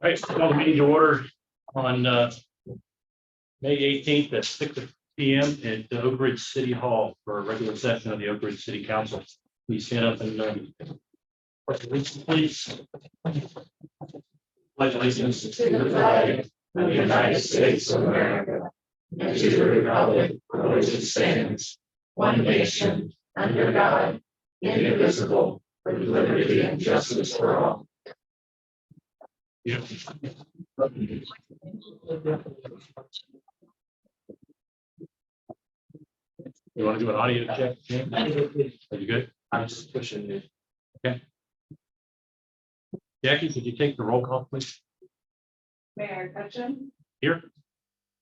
All right, call the meeting to order on May 18th at 6 p.m. at Oak Ridge City Hall for a regular session of the Oak Ridge City Council. Please stand up and please. Pledge allegiance To the flag of the United States of America and to the republic for which it stands, one nation, under God, indivisible, with liberty and justice for all. Yeah. You want to do an audio check? Are you good? I'm just pushing it. Okay. Jackie, could you take the roll call, please? Mayor Gudgeon, Here.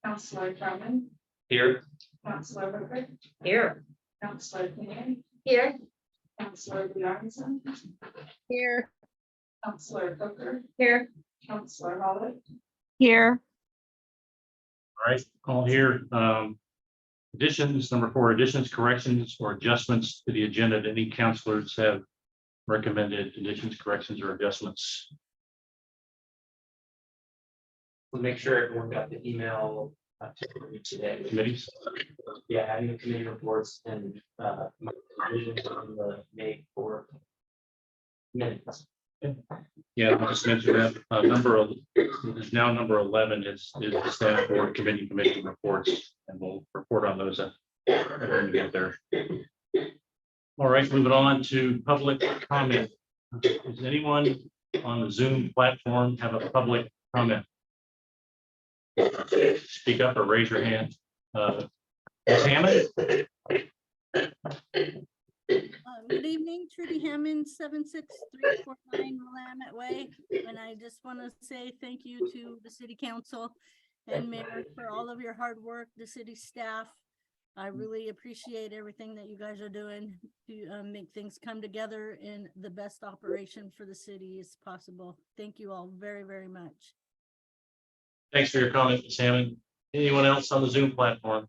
Councilor Drummond, Here. Councilor Hooker, Here. Councilor Keenan, Here. Councilor Bjornson, Here. Councilor Hooker, Here. Councilor Holland, Here. All right, all here. Additions, number 4, additions, corrections, or adjustments to the agenda that any counselors have recommended additions, corrections, or adjustments. We'll make sure everyone got the email today. Committees? Yeah, adding the committee reports and revisions on the May 4th minutes. Yeah, I just mentioned that is now number 11 is the staff board committee commission reports, and we'll report on those when we get there. All right, moving on to public comment. Does anyone on the Zoom platform have a public comment? Speak up or raise your hand. Ms. Hammond? Good evening, Trudy Hammond, 76349 Willamette Way. And I just want to say thank you to the city council and mayor for all of your hard work, the city staff. I really appreciate everything that you guys are doing to make things come together in the best operation for the city as possible. Thank you all very, very much. Thanks for your comment, Ms. Hammond. Anyone else on the Zoom platform?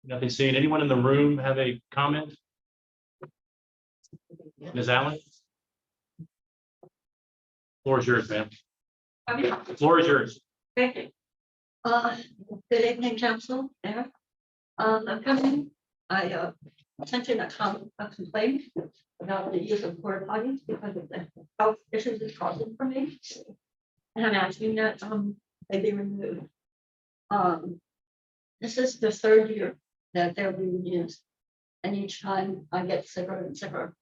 Nothing seen. Anyone in the room have a comment? Ms. Allen? Floor is yours, ma'am. The floor is yours. Thank you. Good evening, council. Mayor. I'm coming. I sent in a complaint about the use of porta potties because of the health issues it's causing for me. And I'm asking that they be removed. This is the 3rd year that they're being used, and each time I get sicker and sicker.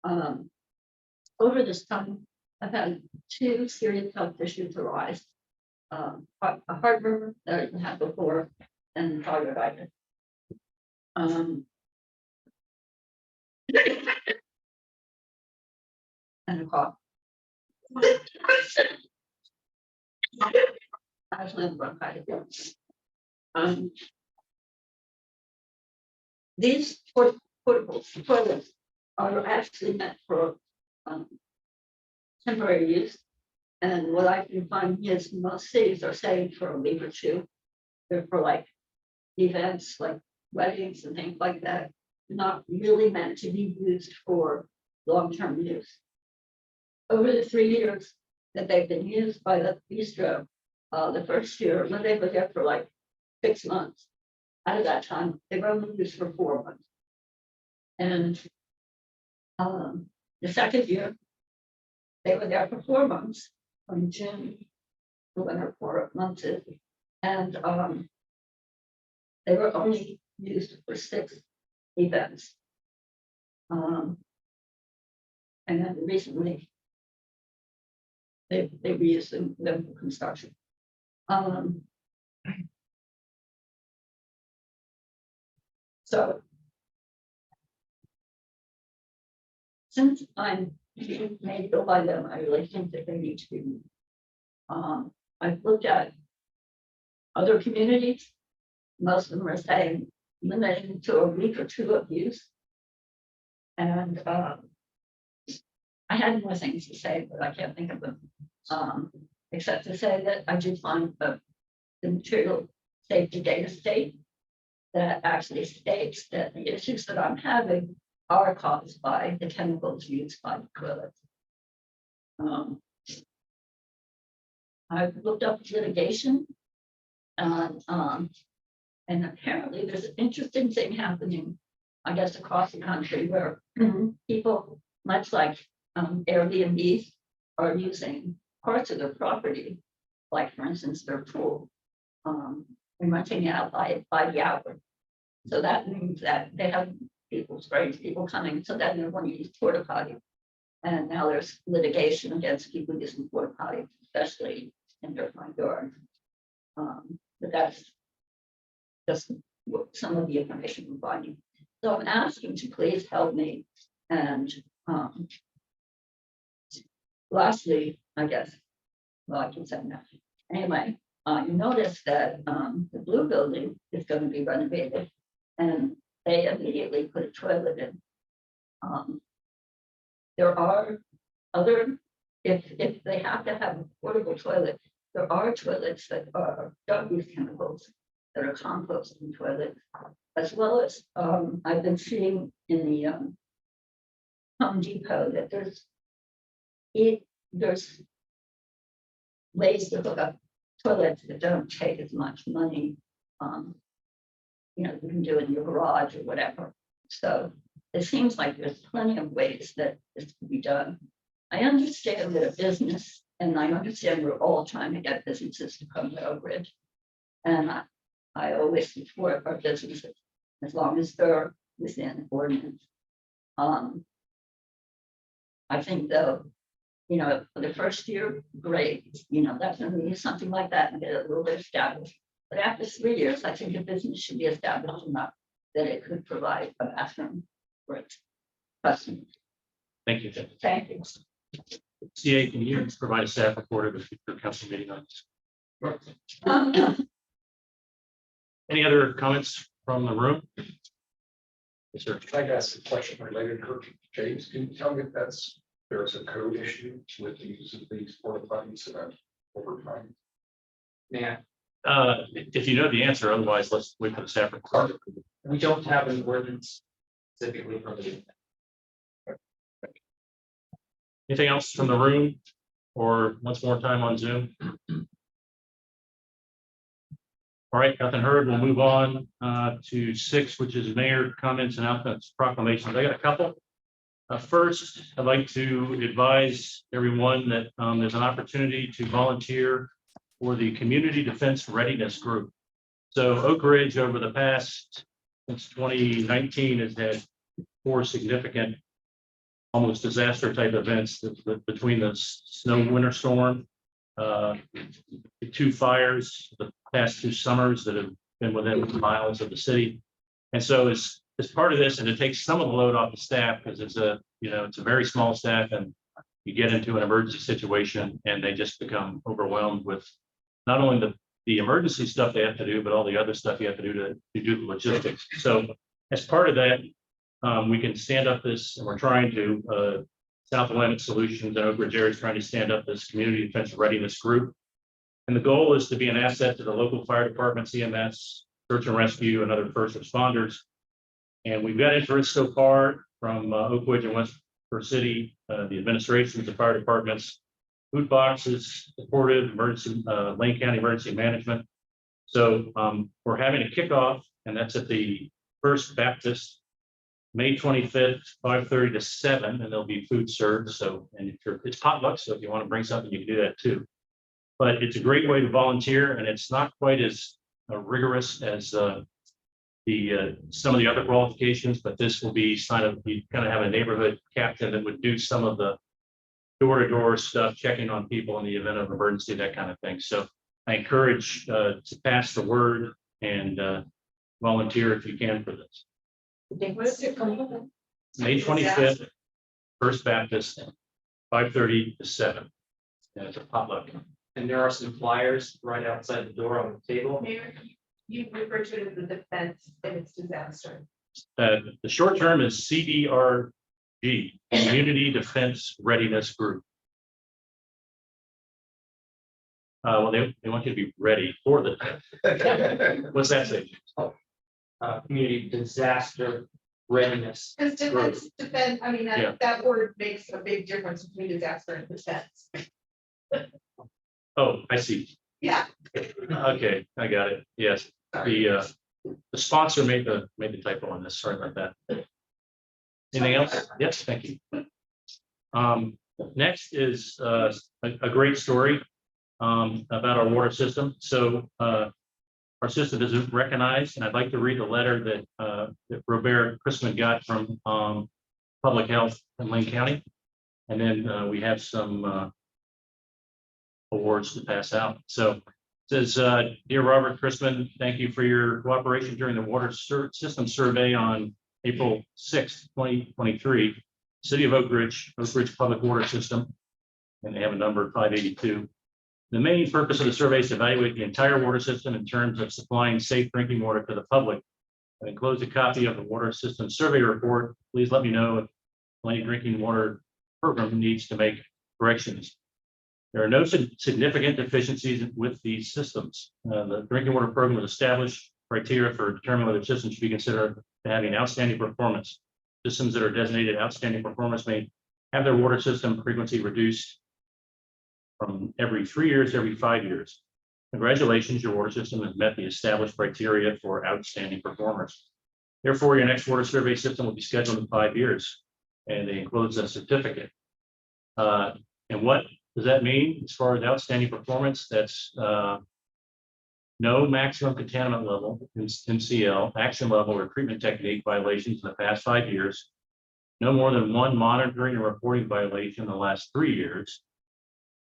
Over this time, I've had 2 serious health issues arise. A heartburn that I didn't have before, and thyroiditis. And a cough. Asthma and bronchitis. These portable toilets are actually meant for temporary use. And what I can find is most cities are saying for a week or 2. They're for like events like weddings and things like that, not really meant to be used for long-term use. Over the 3 years that they've been used by the bistro, the first year when they were there for like 6 months, out of that time they were only used for 4 months. And the second year they were there for 4 months, from June to winter 4 months, and they were only used for 6 events. And then recently they reused them for construction. So since I'm being made ill by them, I really think that they need to be. I've looked at other communities. Most of them are saying limiting to a week or 2 of use. And I had more things to say, but I can't think of them. Except to say that I did find the material safety data state that actually states that the issues that I'm having are caused by the chemicals used by the toilets. Um, I've looked up litigation. And apparently there's an interesting thing happening, I guess, across the country where people, much like Airbnb, are using parts of their property, like for instance, their pool, and renting it out by the hour. So that means that they have strange people coming, so that they want to use porta potty. And now there's litigation against people using porta potty, especially in their front yard. But that's just some of the information we're finding. So I'm asking to please help me. And lastly, I guess, well, I can say that. Anyway, you notice that the blue building is going to be renovated, and they immediately put a toilet in. There are other, if they have to have a portable toilet, there are toilets that don't use chemicals, that are composting toilets, as well as I've been seeing in the Home Depot that there's ways to hook up toilets that don't take as much money. You know, you can do it in your garage or whatever. So it seems like there's plenty of ways that this can be done. I understand that a business, and I understand we're all trying to get businesses to come to Oak Ridge. And I always support our businesses as long as they're within ordinance. I think though, you know, for the first year, great, you know, that's when we use something like that and get it a little bit established. But after 3 years, I think the business should be established enough that it could provide a bathroom for its customers. Thank you. Thank you. CA, can you provide a staff report of the future council meeting on this? Any other comments from the room? Yes, sir. I'd like to ask a question related to James. Can you tell me if there's a code issue with the use of these porta potties over time? Yeah, If you know the answer, otherwise let's wait for the staff report. we don't have an ordinance specifically for the. Anything else from the room or once more time on Zoom? All right, nothing heard. We'll move on to 6, which is mayor comments, announcements, proclamations. I got a couple. First, I'd like to advise everyone that there's an opportunity to volunteer for the Community Defense Readiness Group. So Oak Ridge over the past, since 2019, has had 4 significant, almost disaster type events between the snow winter storm, the 2 fires, the past 2 summers that have been within miles of the city. And so as part of this, and it takes some of the load off the staff because it's a very small staff, and you get into an emergency situation and they just become overwhelmed with not only the emergency stuff they have to do, but all the other stuff you have to do to do the logistics. So as part of that, we can stand up this, and we're trying to, South Atlantic Solutions and Oak Ridge area is trying to stand up this Community Defense Readiness Group. And the goal is to be an asset to the local fire departments, EMS, search and rescue, and other first responders. And we've got interest so far from Oak Ridge and Westford City, the administrations, the fire departments, food boxes, supportive, emergency, Lane County Emergency Management. So we're having a kickoff, and that's at the First Baptist, May 25th, 5:30 to 7, and there'll be food served. So, and it's potluck, so if you want to bring something, you can do that too. But it's a great way to volunteer, and it's not quite as rigorous as some of the other qualifications. But this will be you kind of have a neighborhood captain that would do some of the door-to-door stuff, checking on people in the event of emergency, that kind of thing. So I encourage to pass the word and volunteer if you can for this. What's it called? May 25th, First Baptist, 5:30 to 7. And it's a potluck. And there are some flyers right outside the door on the table. Mayor, you refer to it as the defense and its disaster. The short term is CDRG, Community Defense Readiness Group. Well, they want you to be ready for the. What's that say? Community disaster readiness. Because defense, I mean, Yeah. that word makes a big difference between disaster and defense. Oh, I see. Yeah. Okay, I got it. Yes, the sponsor made the typo on this. Sorry about that. Anything else? Yes, thank you. Next is a great story about our water system. So our system is recognized, and I'd like to read the letter that Robert Chrisman got from Public Health in Lane County. And then we have some awards to pass out. So it says, Dear Robert Chrisman, thank you for your cooperation during the water system survey on April 6th, 2023. City of Oak Ridge Public Water System, and they have a number 582. The main purpose of the survey is to evaluate the entire water system in terms of supplying safe drinking water to the public. I enclosed a copy of the water system survey report. Please let me know if any drinking water program needs to make corrections. There are no significant deficiencies with these systems. The drinking water program was established criteria for determining whether systems should be considered having outstanding performance. Systems that are designated outstanding performance may have their water system frequency reduced from every 3 years to every 5 years. Congratulations, your water system has met the established criteria for outstanding performers. Therefore, your next water survey system will be scheduled in 5 years, and it includes a certificate. And what does that mean as far as outstanding performance? That's no maximum contaminant level, MCL, action level, or treatment technique violations in the past 5 years. No more than one monitoring and reporting violation in the last 3 years.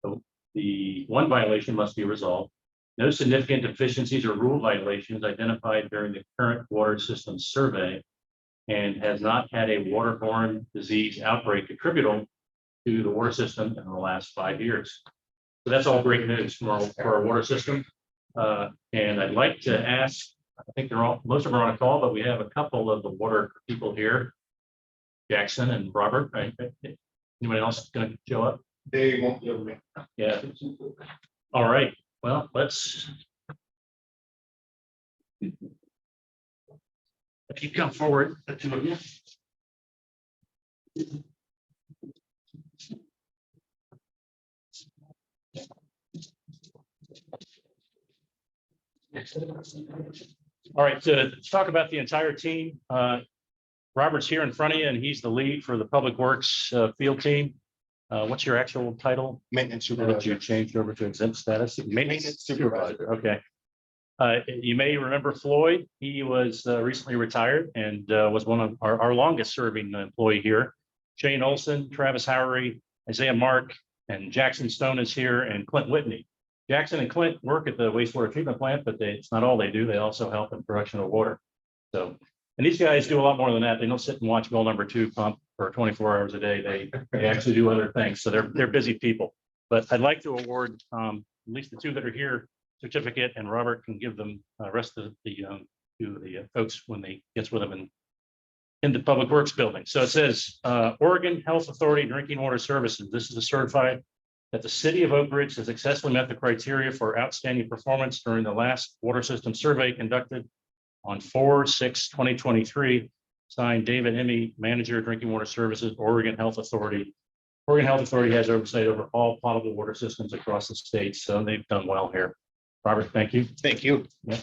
So the one violation must be resolved. No significant deficiencies or rule violations identified during the current water system survey, and has not had a waterborne disease outbreak attributable to the water system in the last 5 years. So that's all great news for our water system. And I'd like to ask, I think most of them are on a call, but we have a couple of the water people here, Jackson and Robert. Right? Anyone else going to show up? They won't be able to. Yeah. All right. Well, let's. If you come forward, the two of you. All right, to talk about the entire team, Robert's here in front of you, and he's the lead for the Public Works field team. What's your actual title? Maintenance That you supervisor. changed over to exempt status? Maintenance supervisor. Okay. You may remember Floyd. He was recently retired and was one of our longest serving employee here. Shane Olson, Travis Howery, Isaiah Mark, and Jackson Stone is here, and Clint Whitney. Jackson and Clint work at the wastewater treatment plant, but it's not all they do. They also help in production of water. So, and these guys do a lot more than that. They don't sit and watch well number 2 pump for 24 hours a day. They actually do other things. So they're busy people. But I'd like to award at least the 2 that are here certificate, and Robert can give them rest of the to the folks when they gets with them in the Public Works building. So it says Oregon Health Authority Drinking Water Services. This is a certified that the city of Oak Ridge has successfully met the criteria for outstanding performance during the last water system survey conducted on 4/6/2023. Signed David Emmy, Manager, Drinking Water Services, Oregon Health Authority. Oregon Health Authority has oversight over all potable water systems across the state, so they've done well here. Robert, thank you. Thank you. Yeah.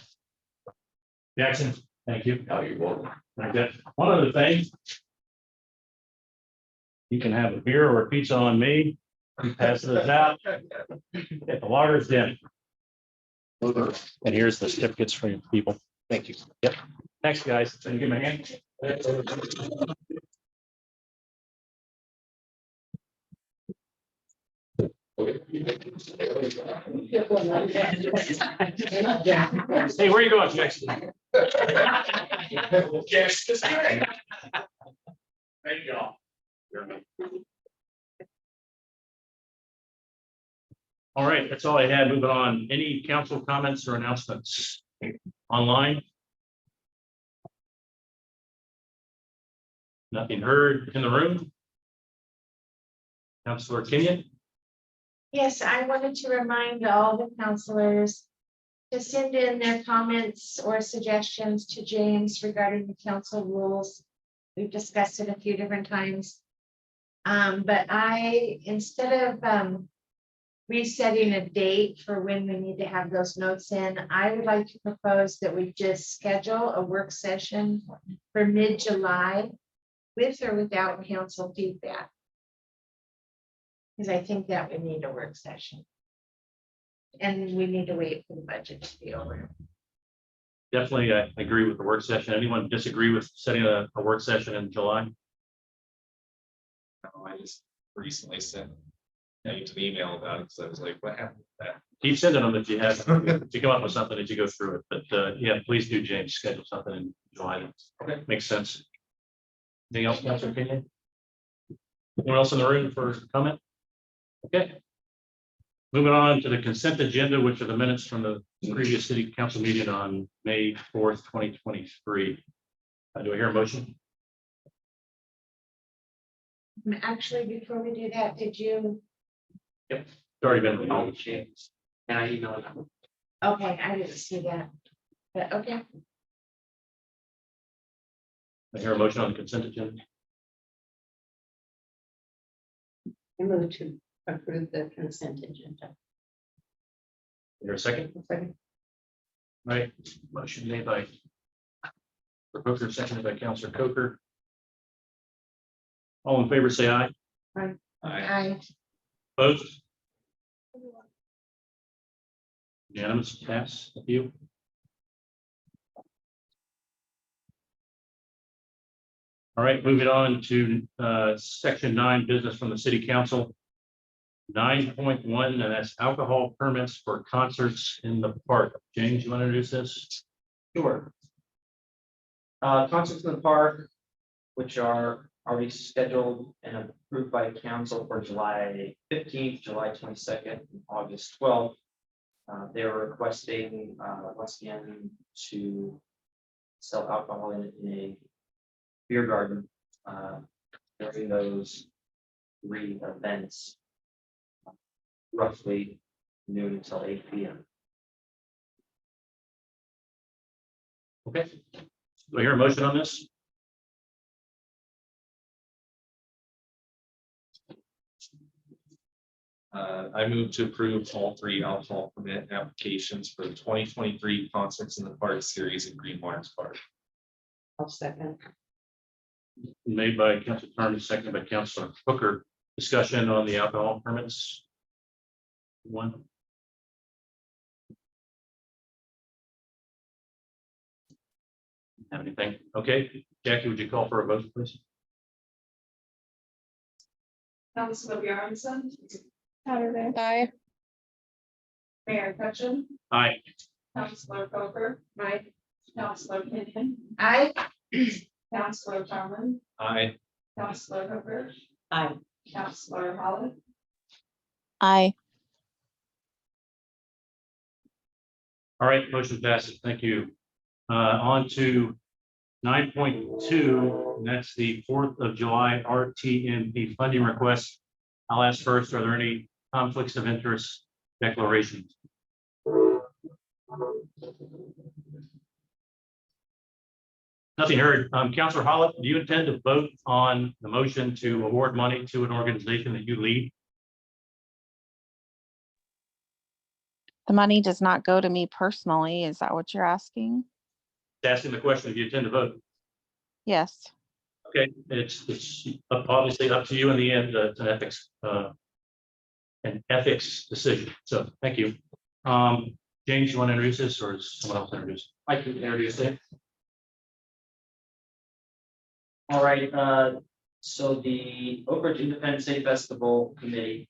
Jackson, thank you. Now you're welcome. Like that. One other thing. You can have a beer or a pizza on me. He passes it out. Get the water's in. And here's the certificates for you people. Thank you. Yep. Thanks, guys. Can you give me a hand? Hey, where you going, Jackson? Yes, this guy. Thank you all. All right, that's all I had. Moving on. Any council comments or announcements online? Nothing heard in the room? Councilor Kenyon? Yes, I wanted to remind all the counselors to send in their comments or suggestions to James regarding the council rules. We've discussed it a few different times. But instead of resetting a date for when we need to have those notes in, I would like to propose that we just schedule a work session for mid-July with or without council feedback. Because I think that we need a work session. And we need to wait for the budget to be over. Definitely, I agree with the work session. Anyone disagree with setting a work session in July? No, I just recently sent you an email about it, because I was like, what happened with that? Keep sending them if you have, if you come up with something as you go through it, but yeah, please do, James, schedule something in July. Okay, makes sense. Anything else, Councilor Kenyon? Anyone else in the room for comment? Okay. Moving on to the consent agenda, which are the minutes from the previous city council meeting on May 4th, 2023. Do I hear a motion? Actually, before we do that, did you? It's already been. And I emailed them. Okay, I didn't see that. But okay, I hear a motion on the consent agenda. I move to approve the consent agenda. Is there a second? Second. Right, motion made by Coker, seconded by Councilor Coker. All in favor, say aye. I, Opposed? Unanimous, pass, thank you. All right, moving on to section 9, business from the city council. 9.1, and that's alcohol permits for concerts in the park. James, you want to introduce this? Sure. Concerts in the park, which are already scheduled and approved by council for July 15th, July 22nd, and August 12th. They were requesting, once again, to sell alcohol in a beer garden during those 3 events, roughly noon until 8 p.m. Okay. Do I hear a motion on this? I move to approve all 3 alcohol permit applications for the 2023 Concerts in the Park series in Green Marks Park. I'll second. Made by Councilor Turner, seconded by Councilor Hooker. Discussion on the alcohol permits. One. Have anything? Okay, Jackie, would you call for a vote, please? Councilor Bjornson, Saturday. Aye. Mayor Cutchin, Aye. Councilor Coker, Aye. Councilor Kenyon, I, Councilor Tomlin, Aye. Councilor Hooker, Aye. Councilor Holland, Aye. All right, motion passes. Thank you. On to 9.2, and that's the 4th of July RTMP funding request. I'll ask first, are there any conflicts of interest declarations? Nothing heard. Councilor Holland, do you intend to vote on the motion to award money to an organization that you lead? The money does not go to me personally. Is that what you're asking? Asking the question if you intend to vote. Yes. Okay, it's obviously up to you in the end. It's an ethics decision. So thank you. James, you want to introduce this, or is someone else introduce? I can introduce it. All right, so the Oak Ridge Independence Day Festival Committee,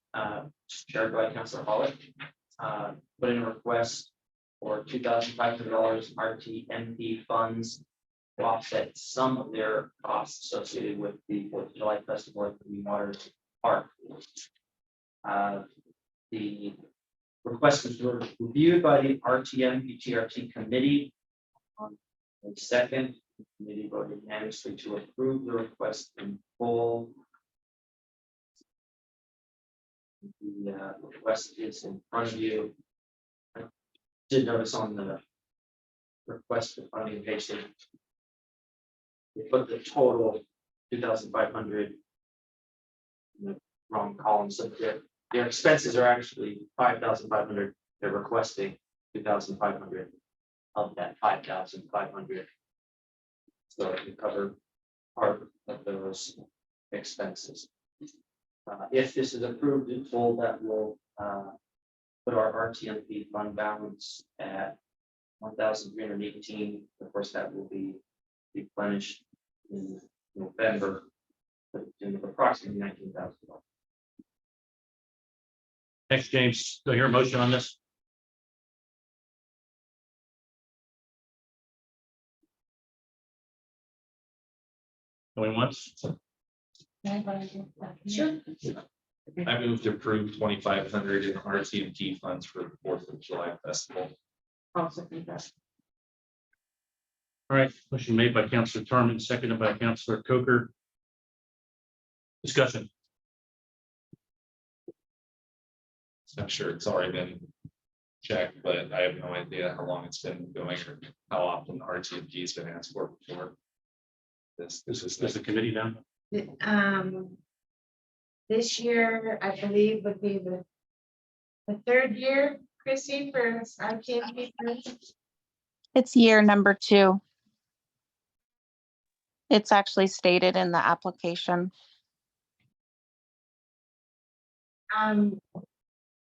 chaired by Councilor Holland, put in a request for $2,500 RTMP funds to offset some of their costs associated with the 4th of July Festival at the Green Waters Park. The request was reviewed by the RTMP-TRT committee on the 2nd. The committee voted unanimously to approve the request in full. The request is in front of you. I did notice on the request for funding page, they put the total 2,500. Wrong column, so their expenses are actually 5,500, they're requesting 2,500 of that 5,500. So it can cover part of those expenses. If this is approved in full, that will put our RTMP fund balance at 1,318. Of course, that will be replenished in November, in approximately $19,000. Thanks, James. Do I hear a motion on this? Going once? Sure. I move to approve 2,500 in RTMP funds for the 4th of July festival. All right, motion made by Councilor Torman, seconded by Councilor Coker. Discussion. I'm sure it's already been checked, but I have no idea how long it's been going or how often RTMP has been asked for before. This is Is the committee down? This year, I believe would be the third year, Chrissy, for our TNP. It's year number 2. It's actually stated in the application.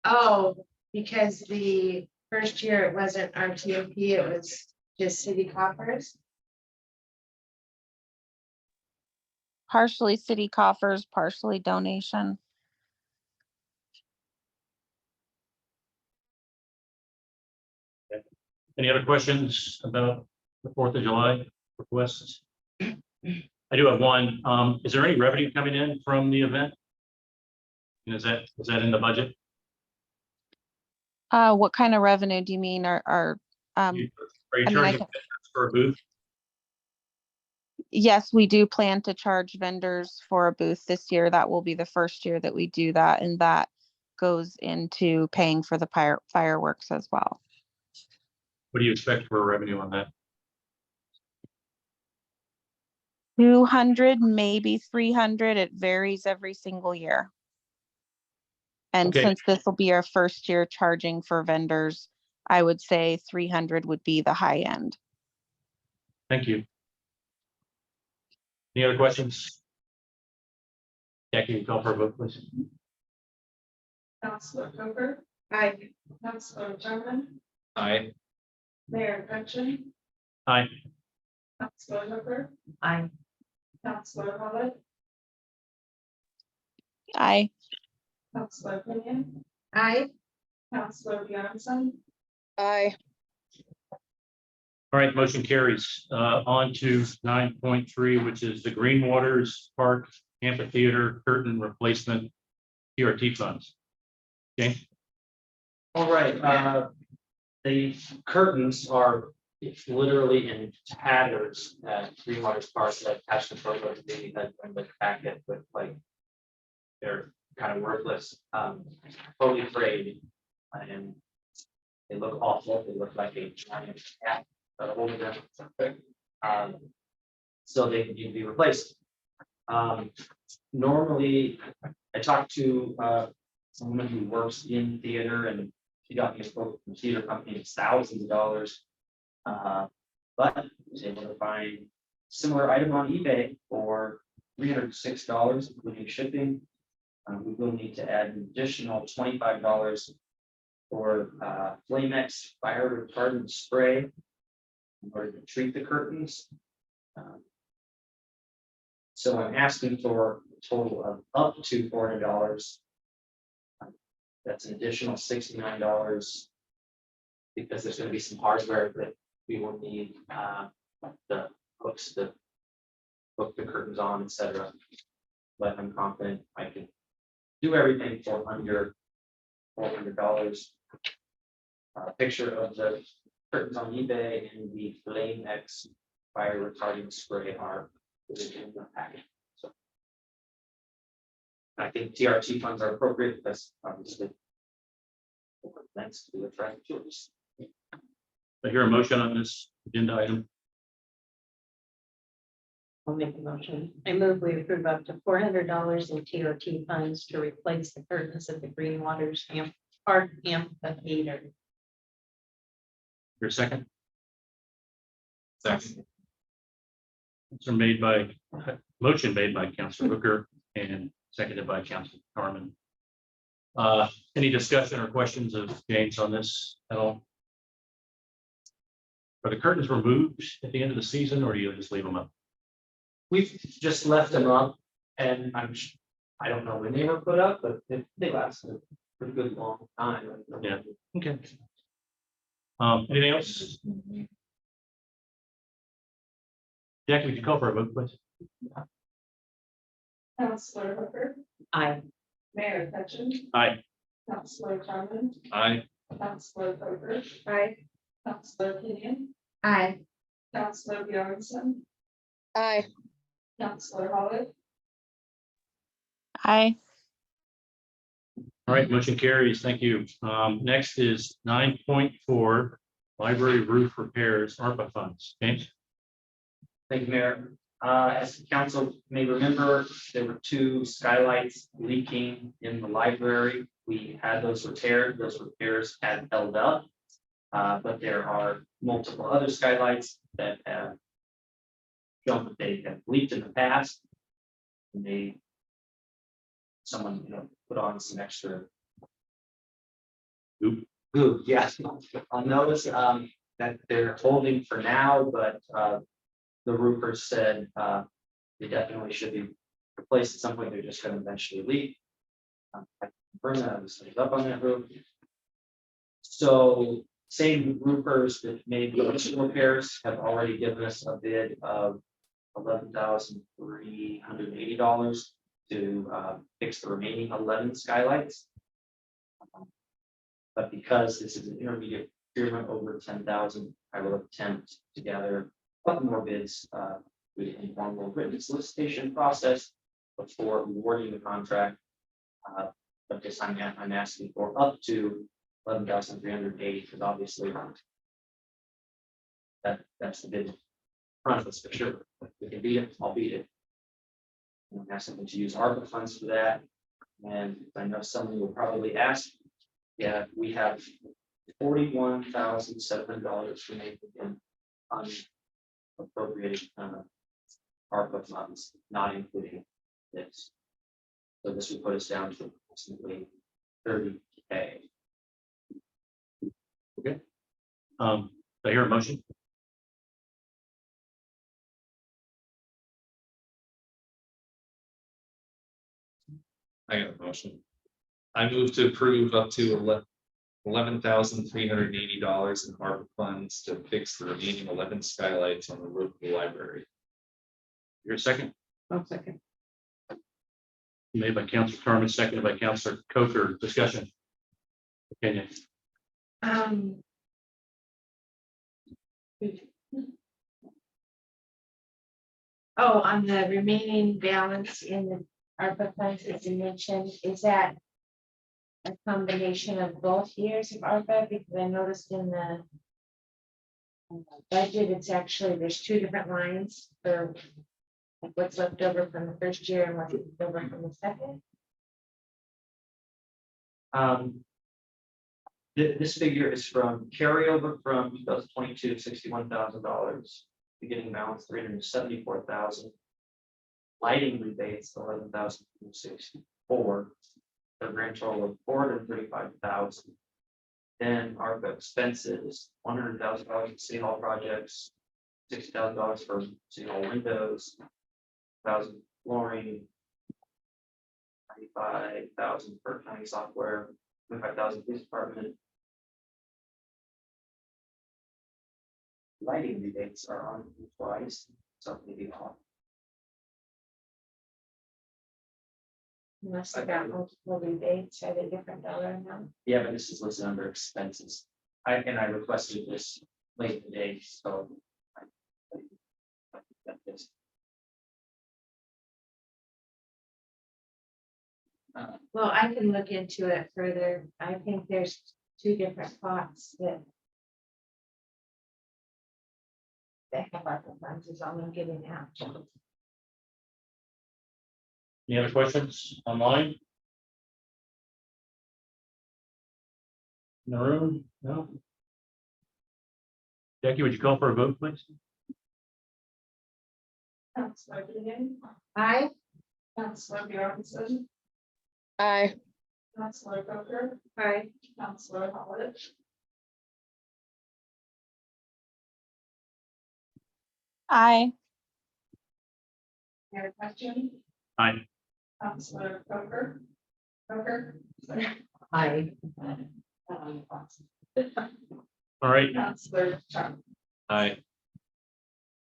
Oh, because the first year it wasn't RTOP, it was just city coffers. Partially city coffers, partially donation. Any other questions about the 4th of July requests? I do have one. Is there any revenue coming in from the event? And is that in the budget? What kind of revenue do you mean? Are you I mean, charging for a booth? yes, we do plan to charge vendors for a booth this year. That will be the first year that we do that, and that goes into paying for the fireworks as well. What do you expect for revenue on that? 200, maybe 300. It varies every single year. And Okay. since this will be our first year charging for vendors, I would say 300 would be the high end. Thank you. Any other questions? Jackie, you call for a vote, please. Councilor Coker, Aye. Councilor Torman, Aye. Mayor Gretchen, Aye. Councilor Hooker, Aye. Councilor Howard, Aye. Councilor Pinion, Aye. Councilor Bjornson, Aye. All right, motion carries. On to 9.3, which is the Green Waters Park Amphitheater Curtain Replacement TRT funds. Okay. All right, the curtains are literally in tatters at Green Waters Park that attached the photo to the packet, but like they're kind of worthless, totally frayed, and they look awful. They look like a giant cat holding them. So they need to be replaced. Normally, I talked to someone who works in theater, and she got me a quote from the theater company, it's thousands of dollars. But I was able to find similar item on eBay for $306, including shipping. We will need to add an additional $25 for Flamex fire retardant spray in order to treat the curtains. So I'm asking for a total of up to $400. That's an additional $69 because there's going to be some hardware that we will need, the hooks to hook the curtains on, etc. But I'm confident I can do everything for under $400. Picture of the curtains on eBay and the Flamex fire retardant spray are in the packet. So I think TRT funds are appropriate because obviously thanks to the traffic choice. I hear a motion on this agenda item. I'll make a motion. I move we approve up to $400 in TOT funds to replace the curtains at the Green Waters Park amphitheater. Your second, Second. motion made by Counselor Hooker and seconded by Counselor Carmen. Any discussion or questions of James on this at all? Are the curtains removed at the end of the season, or do you just leave them up? We've just left them up and I don't know when they were put up, but they lasted a pretty good long time. Yeah. Okay. Anything else? Jackie, would you call for a vote, please? Counselor Hooker, Aye. Mayor Hutchins, Aye. Counselor Carmen, I, Counselor Hooker. Aye. Counselor Kenyon, Aye. Counselor Bjornson, Aye. Counselor Holly, Aye. All right, motion carries. Thank you. Next is 9.4, library roof repairs, ARPA funds. James? Thank you, Mayor. As the council may remember, there were 2 skylights leaking in the library. We had those repaired. Those repairs had held up. But there are multiple other skylights that have shown that they have leaked in the past. And someone, put on some extra Oop. goo, yes, on those, that they're holding for now, but, the roofers said, they definitely should be replaced at some point. They're just gonna eventually leak. I confirmed that I was up on that roof. So same roofers that made the initial repairs have already given us a bid of $11,380 to fix the remaining 11 skylights. But because this is an intermediate procurement over 10,000, I will attempt to gather a couple more bids with an informal written solicitation process before awarding the contract. But this time I'm asking for up to 11,380, because obviously that's the bid in front of us for sure. If we can beat it, I'll beat it. And I'm asking them to use ARPA funds for that. And I know someone will probably ask, yeah, we have $41,700 remaining in unappropriated ARPA funds, not including this. So this will put us down to approximately 30K. Do I hear a motion? I got a motion. I move to approve up to $11,380 in ARPA funds to fix the remaining 11 skylights on the roof of the library. Your second, I'll second. made by Counselor Carmen, seconded by Counselor Coker. Discussion. Opinion. Oh, on the remaining balance in the ARPA funds, as you mentioned, is that a combination of both years of ARPA? Because I noticed in the budget, it's actually, there's 2 different lines for like what's left over from the first year and what's left over from the second. This figure is from carryover from 2022, $61,000, beginning balance $374,000. Lighting rebates, $11,264, a grand total of $435,000. Then ARPA expenses, $100,000 in city hall projects, $60,000 for city hall windows, 1,000 flooring, 95,000 for county software, 25,000 police department. Lighting rebates are on twice, so maybe off. Unless they got multiple rebates at a different dollar amount. Yeah, but this is listed under expenses. I requested this late in the day, so. Well, I can look into it further. I think there's 2 different pots that have ARPA funds is all I'm getting at. Any other questions online? In the room? No? Jackie, would you call for a vote, please? Counselor Keenan, Aye. Counselor Bjornson, Aye. Counselor Coker. Aye. Counselor Howard, Aye. Mayor Question, Aye. Counselor Coker. Aye. All right. Counselor Chung. Aye.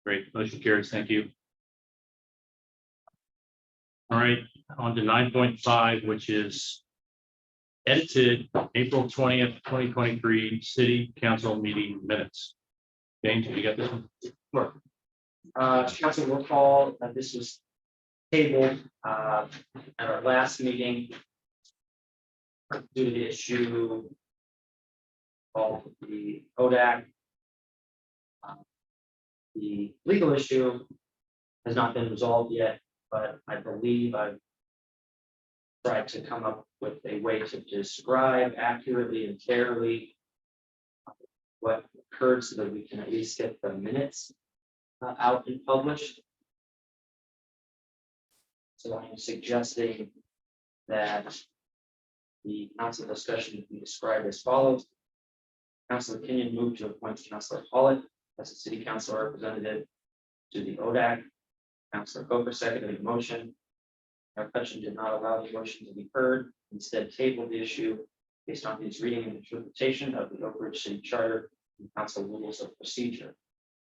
Great, motion carries, thank you. All right, on to 9.5, which is edited April 20th, 2023 city council meeting minutes. James, you got this one? Sure. Council will recall that this was tabled at our last meeting due to the issue of the ODAC. The legal issue has not been resolved yet, but I believe I've tried to come up with a way to describe accurately and fairly what occurred so that we can at least get the minutes out and published. So I'm suggesting that the council discussion be described as follows. Councilor Kenyon moved to appoint Councilor Pollitt as a city council representative to the ODAC. Councilor Coker seconded the motion. Mayor Hutchin did not allow the motion to be heard, instead tabled the issue based on his reading and interpretation of the Oak Ridge City Charter and council rules of procedure.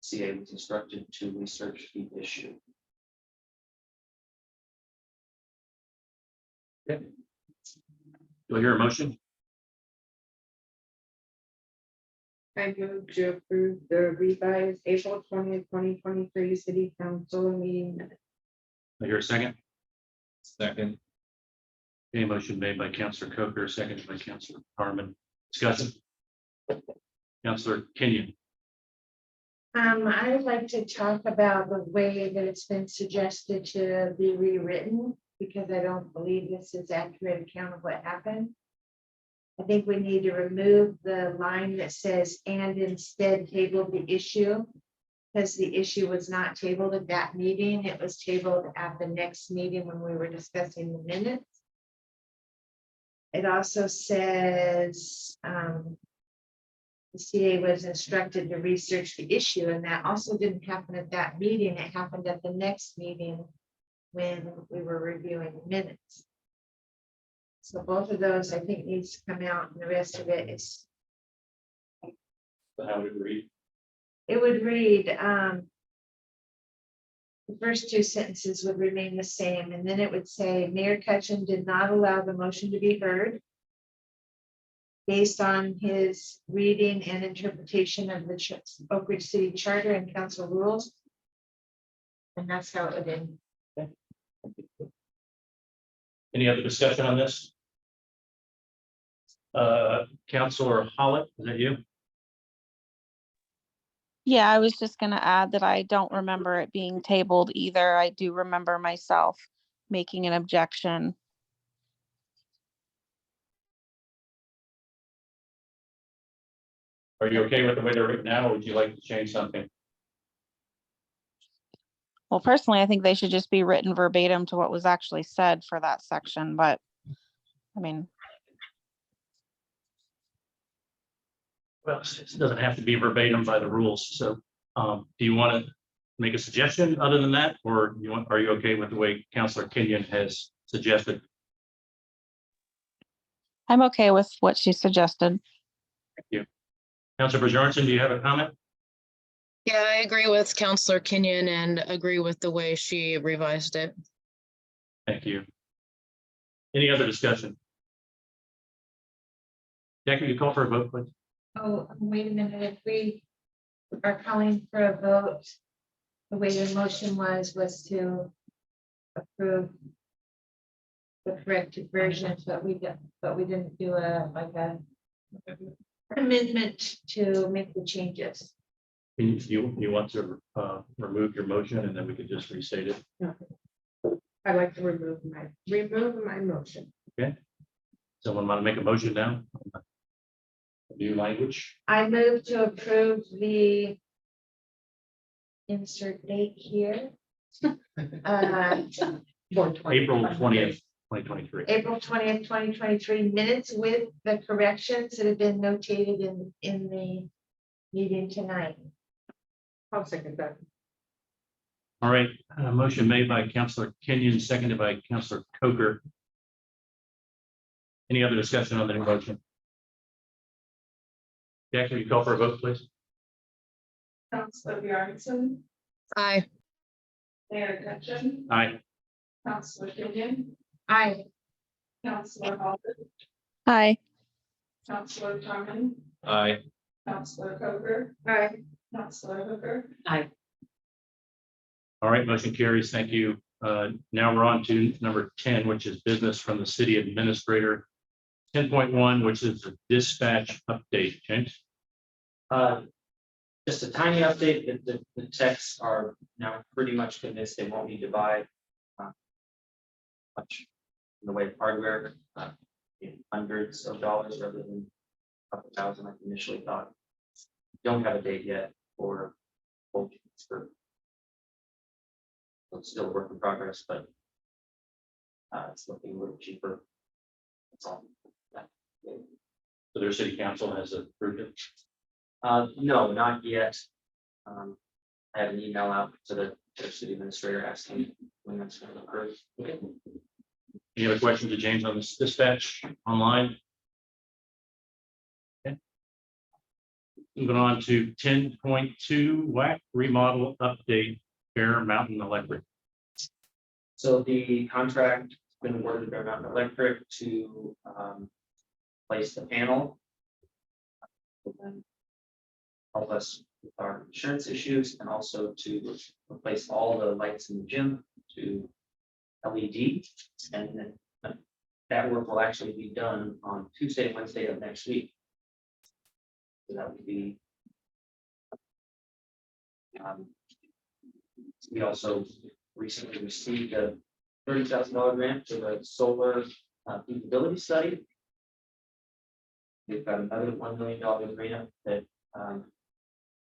CA was instructed to research the issue. Do I hear a motion? I move to approve the revised April 20th, 2023 city council meeting minutes. Do I hear a second? Second. Okay, motion made by Councilor Coker, seconded by Councilor Harmon. Discussion. Councilor Kenyon. I would like to talk about the way that it's been suggested to be rewritten, because I don't believe this is accurate account of what happened. I think we need to remove the line that says, and instead table the issue. Because the issue was not tabled at that meeting, it was tabled at the next meeting when we were discussing the minutes. It also says, the CA was instructed to research the issue, and that also didn't happen at that meeting, it happened at the next meeting when we were reviewing the minutes. So both of those, I think, needs to come out, and the rest of it is, How would it read? it would read, the first two sentences would remain the same, and then it would say, Mayor Cutchin did not allow the motion to be heard based on his reading and interpretation of the Oak Ridge City Charter and council rules. And that's how it would end. Any other discussion on this? Councilor Hollett, is that you? Yeah, I was just gonna add that I don't remember it being tabled either. I do remember myself making an objection. Are you okay with the way they're written now, or would you like to change something? Well, personally, I think they should just be written verbatim to what was actually said for that section, but I mean, Well, it doesn't have to be verbatim by the rules, so do you want to make a suggestion other than that, or are you okay with the way Councilor Kenyon has suggested? I'm okay with what she suggested. Thank you. Councilor Bjornson, do you have a comment? Yeah, I agree with Counselor Kenyon and agree with the way she revised it. Thank you. Any other discussion? Jackie, you call for a vote, please? Oh, wait a minute, if we are calling for a vote, the way the motion was to approve the corrected version, but we didn't do a amendment to make the changes. You want to remove your motion and then we could just restate it? I'd like to remove my motion. Someone want to make a motion now? New language? I move to approve the insert date here. April 20th, 2023. April 20th, 2023 minutes with the corrections that have been notated in the meeting tonight. I'll second that. All right, motion made by Counselor Kenyon, seconded by Counselor Coker. Any other discussion on the motion? Jack, can you call for a vote, please? Counselor Bjornson, Aye. Mayor Gutchen, Aye. Counselor Kenyon, Aye. Counselor Hopper, Hi. Counselor Carmen, Aye. Counselor Coker, Aye. Counselor Hooker, All right, motion carries. Thank you. Now we're on to number 10, which is business from the city administrator. 10.1, which is the dispatch update. James? Just a tiny update, the techs are now pretty much convinced they won't need to buy much in the way of hardware, in hundreds of dollars rather than a couple thousand like initially thought. Don't have a date yet for full transfer. It's still a work in progress, but it's looking a little cheaper. That's all. So their city council has approved it. No, not yet. I have an email out to the city administrator asking when that's going to occur. Any other questions to James on this dispatch online? Okay. Moving on to 10.2, WAC remodel update, Bear Mountain Electric. So the contract has been awarded to Bear Mountain Electric to place the panel. And then help us with our insurance issues and also to replace all the lights in the gym to LED. And then that work will actually be done on Tuesday and Wednesday of next week. So that would be. We also recently received a $30,000 grant for the solar feasibility study. We've got another $1 million grant that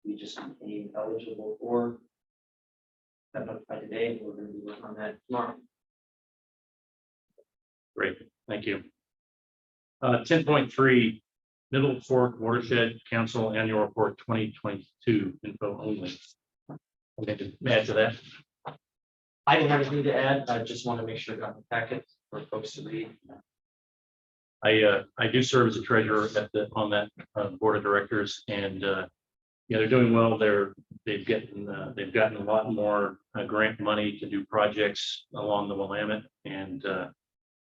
we just became eligible for. Got notified today, and we're going to be working on that tomorrow. Great, thank you. 10.3, Middle Fork Watershed Council Annual Report 2022 info only. Okay, to add to that. I don't have anything to add. I just want to make sure I got the packet for folks to read. I do serve as a treasurer on that board of directors, and yeah, they're doing well. They've gotten a lot more grant money to do projects along the Willamette, and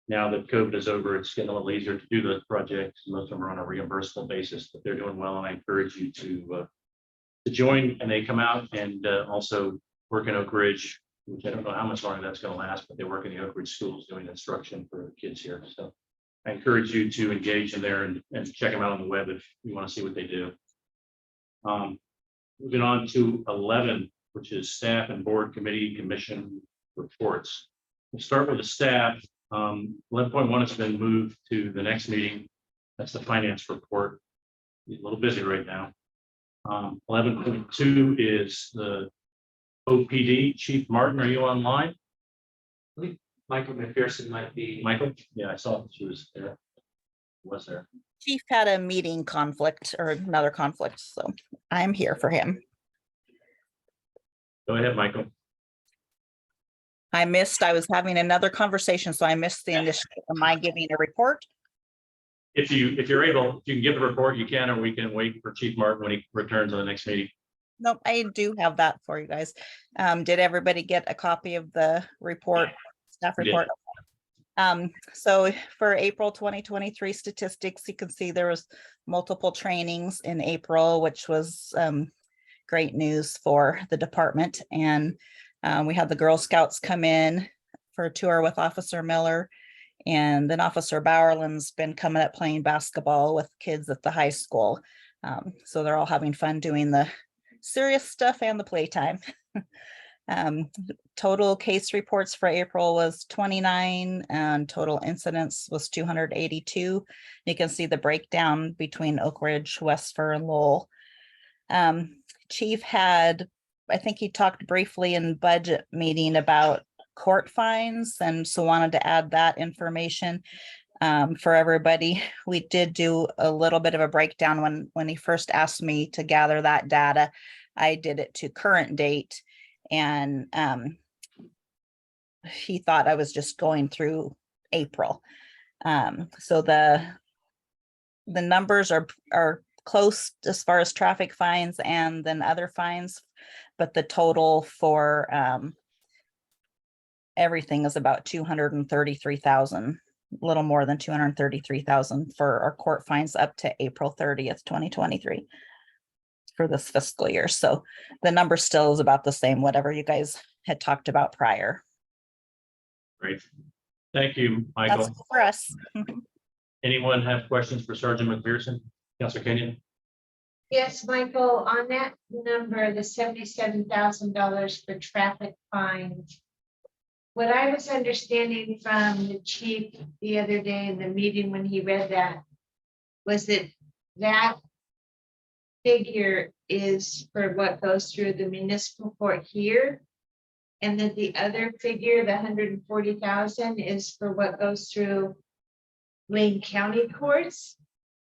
now that COVID is over, it's getting a little easier to do those projects. Most of them are on a reimbursable basis, but they're doing well, and I encourage you to join. And they come out and also work in Oak Ridge, which I don't know how much longer that's going to last, but they work in the Oak Ridge schools doing instruction for the kids here. So I encourage you to engage in there and check them out on the web if you want to see what they do. Moving on to 11, which is staff and board committee commission reports. We'll start with the staff. 11.1 has been moved to the next meeting. That's the finance report. He's a little busy right now. 11.2 is the OPD. Chief Martin, are you online? Michael McPherson might be. Michael? Yeah, I saw that she was there. Was there? Chief had a meeting conflict or another conflict, so I'm here for him. Go ahead, Michael. I was having another conversation, so I missed the initial of my giving a report. If you're able, if you can give the report, you can, or we can wait for Chief Martin when he returns on the next meeting. Nope, I do have that for you guys. Did everybody get a copy of the report, staff report? So for April 2023 statistics, you can see there was multiple trainings in April, which was great news for the department. And we had the Girl Scouts come in for a tour with Officer Miller, and then Officer Bowerland's been coming up playing basketball with kids at the high school. So they're all having fun doing the serious stuff and the playtime. Total case reports for April was 29 and total incidents was 282. You can see the breakdown between Oak Ridge, Westford, and Lowell. Chief had, I think he talked briefly in budget meeting about court fines, and so wanted to add that information for everybody. We did do a little bit of a breakdown when he first asked me to gather that data. I did it to current date, and he thought I was just going through April. So the numbers are close as far as traffic fines and then other fines, but the total for everything is about 233,000, a little more than 233,000 for our court fines up to April 30th, 2023 for this fiscal year. So the number still is about the same, whatever you guys had talked about prior. Great. Thank you, That's Michael. it for us. Anyone have questions for Sergeant McPherson? Councilor Kenyon? Yes, Michael, on that number, the $77,000 for traffic fines. What I was understanding from the chief the other day in the meeting when he read that was that figure is for what goes through the municipal court here. And then the other figure, the 140,000, is for what goes through Lane County courts.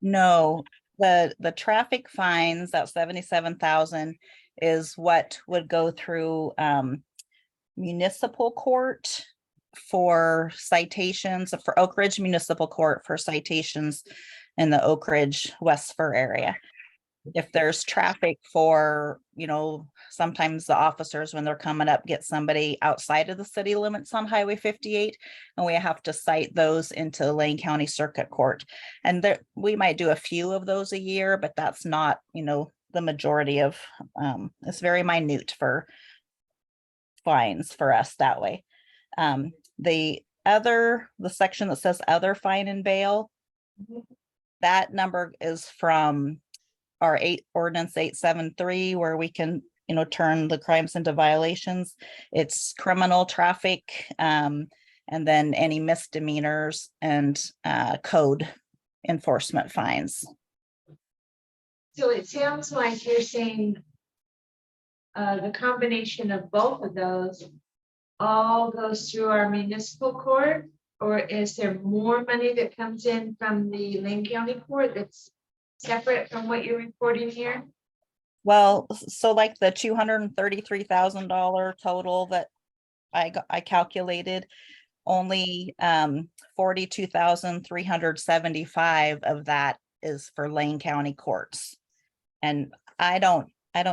No, the traffic fines, that 77,000 is what would go through municipal court for citations, for Oak Ridge Municipal Court for citations in the Oak Ridge Westford area. If there's traffic for, sometimes the officers, when they're coming up, get somebody outside of the city limits on Highway 58, and we have to cite those into Lane County Circuit Court. And there, we might do a few of those a year, but that's not, the majority of, it's very minute for fines for us that way. The section that says other fine and bail, that number is from our ordinance 873, where we can, turn the crimes into violations. It's criminal, traffic, and then any misdemeanors and code enforcement fines. So it sounds like you're saying the combination of both of those all goes through our municipal court, or is there more money that comes in from the Lane County Court that's separate from what you're reporting here? Well, so like the $233,000 total that I calculated, only 42,375 of that is for Lane County courts. And I don't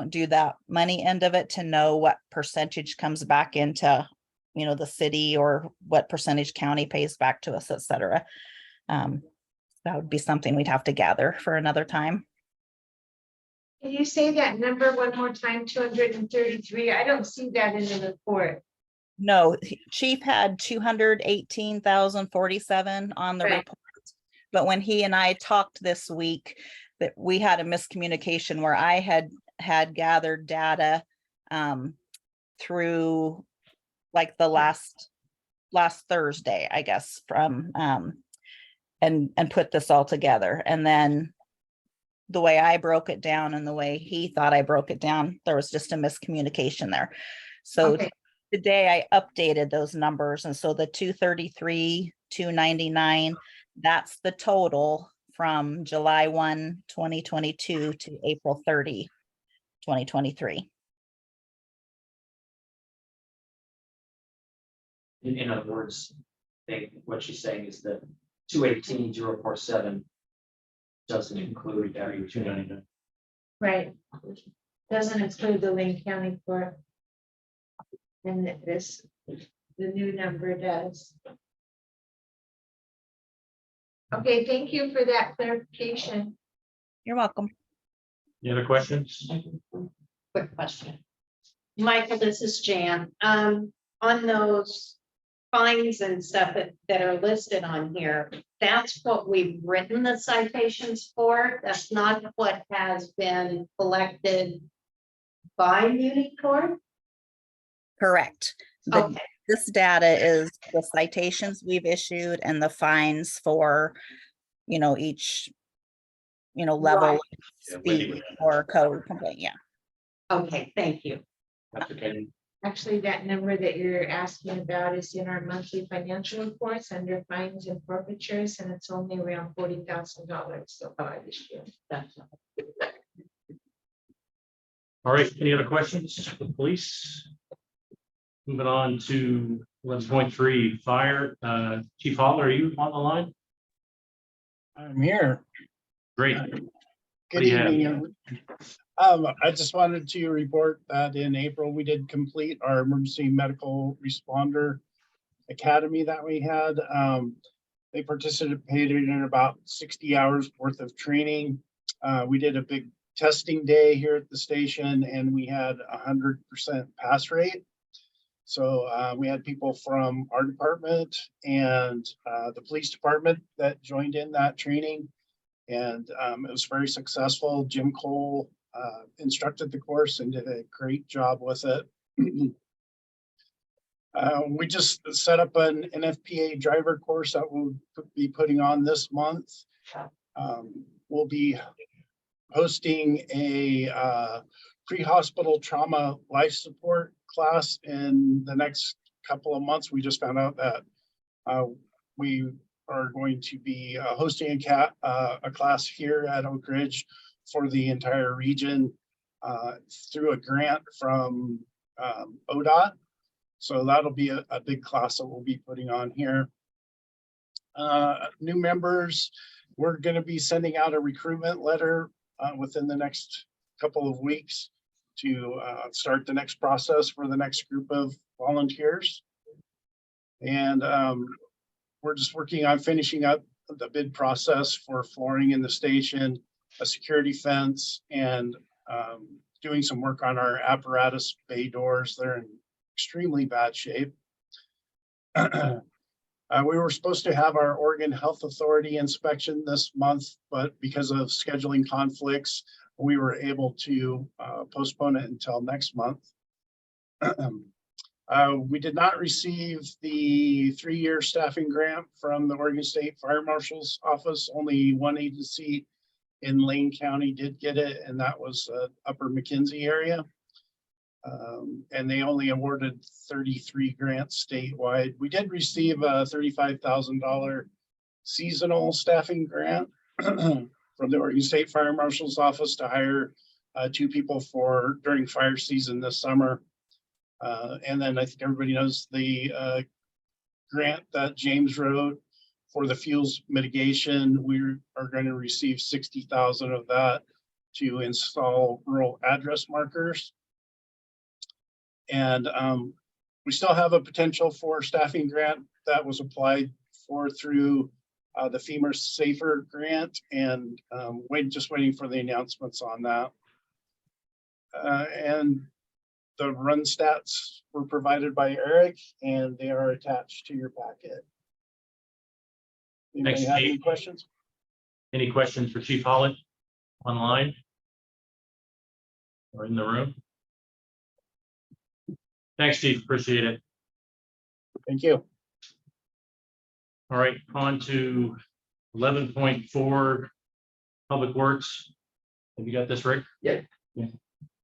do that money end of it to know what percentage comes back into, the city, or what percentage county pays back to us, et cetera. That would be something we'd have to gather for another time. Can you say that number one more time? 233. I don't see that in the report. No, Chief had 218,047 on the Right. report. But when he and I talked this week, that we had a miscommunication where I had gathered data through like the last Thursday, I guess, from and put this all together. And then the way I broke it down and the way he thought I broke it down, there was just a miscommunication there. So Okay. today I updated those numbers. And so the 233, 299, that's the total from July 1, 2022 to April 30, 2023. In other words, what she's saying is that 218,047 doesn't include that 299. Right. Doesn't include the Lane County Court. And the new number does. Okay, thank you for that clarification. You're welcome. Any other questions? Quick question. Michael, this is Jan. On those fines and stuff that are listed on here, that's what we've written the citations for. That's not what has been collected by Muni Court. Correct. Okay, This data is the citations we've issued and the fines for, each, level Right. Yeah, Wendy speed would- or code complaint. Yeah. okay, thank you. Dr. Kenny. Actually, that number that you're asking about is in our monthly financial reports under fines and forfeitures, and it's only around $40,000 so far this year. That's All right, any other questions for the police? Moving on to 11.3 fire. Chief Hall, are you on the line? I'm here. Great. Good do you have? evening. I just wanted to report that in April, we did complete our emergency medical responder academy that we had. They participated in about 60 hours worth of training. We did a big testing day here at the station and we had 100% pass rate. So we had people from our department and the police department that joined in that training. And it was very successful. Jim Cole instructed the course and did a great job with it. We just set up an NFPA driver course that we'll be putting on this month. We'll be hosting a pre-hospital trauma life support class in the next couple of months. We just found out that we are going to be hosting a class here at Oak Ridge for the entire region through a grant from ODOT. So that'll be a big class that we'll be putting on here. New members, we're going to be sending out a recruitment letter within the next couple of weeks to start the next process for the next group of volunteers. And we're just working on finishing up the bid process for flooring in the station, a security fence, and doing some work on our apparatus bay doors. They're in extremely bad shape. We were supposed to have our Oregon Health Authority inspection this month, but because of scheduling conflicts, we were able to postpone it until next month. We did not receive the 3-year staffing grant from the Oregon State Fire Marshal's office. Only one agency in Lane County did get it, and that was Upper McKenzie area. And they only awarded 33 grants statewide. We did receive a $35,000 seasonal staffing grant from the Oregon State Fire Marshal's office to hire 2 people for during fire season this summer. And then I think everybody knows the grant that James wrote for the fuels mitigation. We are going to receive 60,000 of that to install rural address markers. And we still have a potential for staffing grant that was applied for through the FEMA Safer grant, and just waiting for the announcements on that. And the run stats were provided by Eric, and they are attached to your packet. Anybody Thanks, have any Steve. questions? Any questions for Chief Holland online or in the room? Thanks, Chief. Appreciate it. Thank you. All right, on to 11.4 Public Works. Have you got this, Rick? Yeah. Yeah.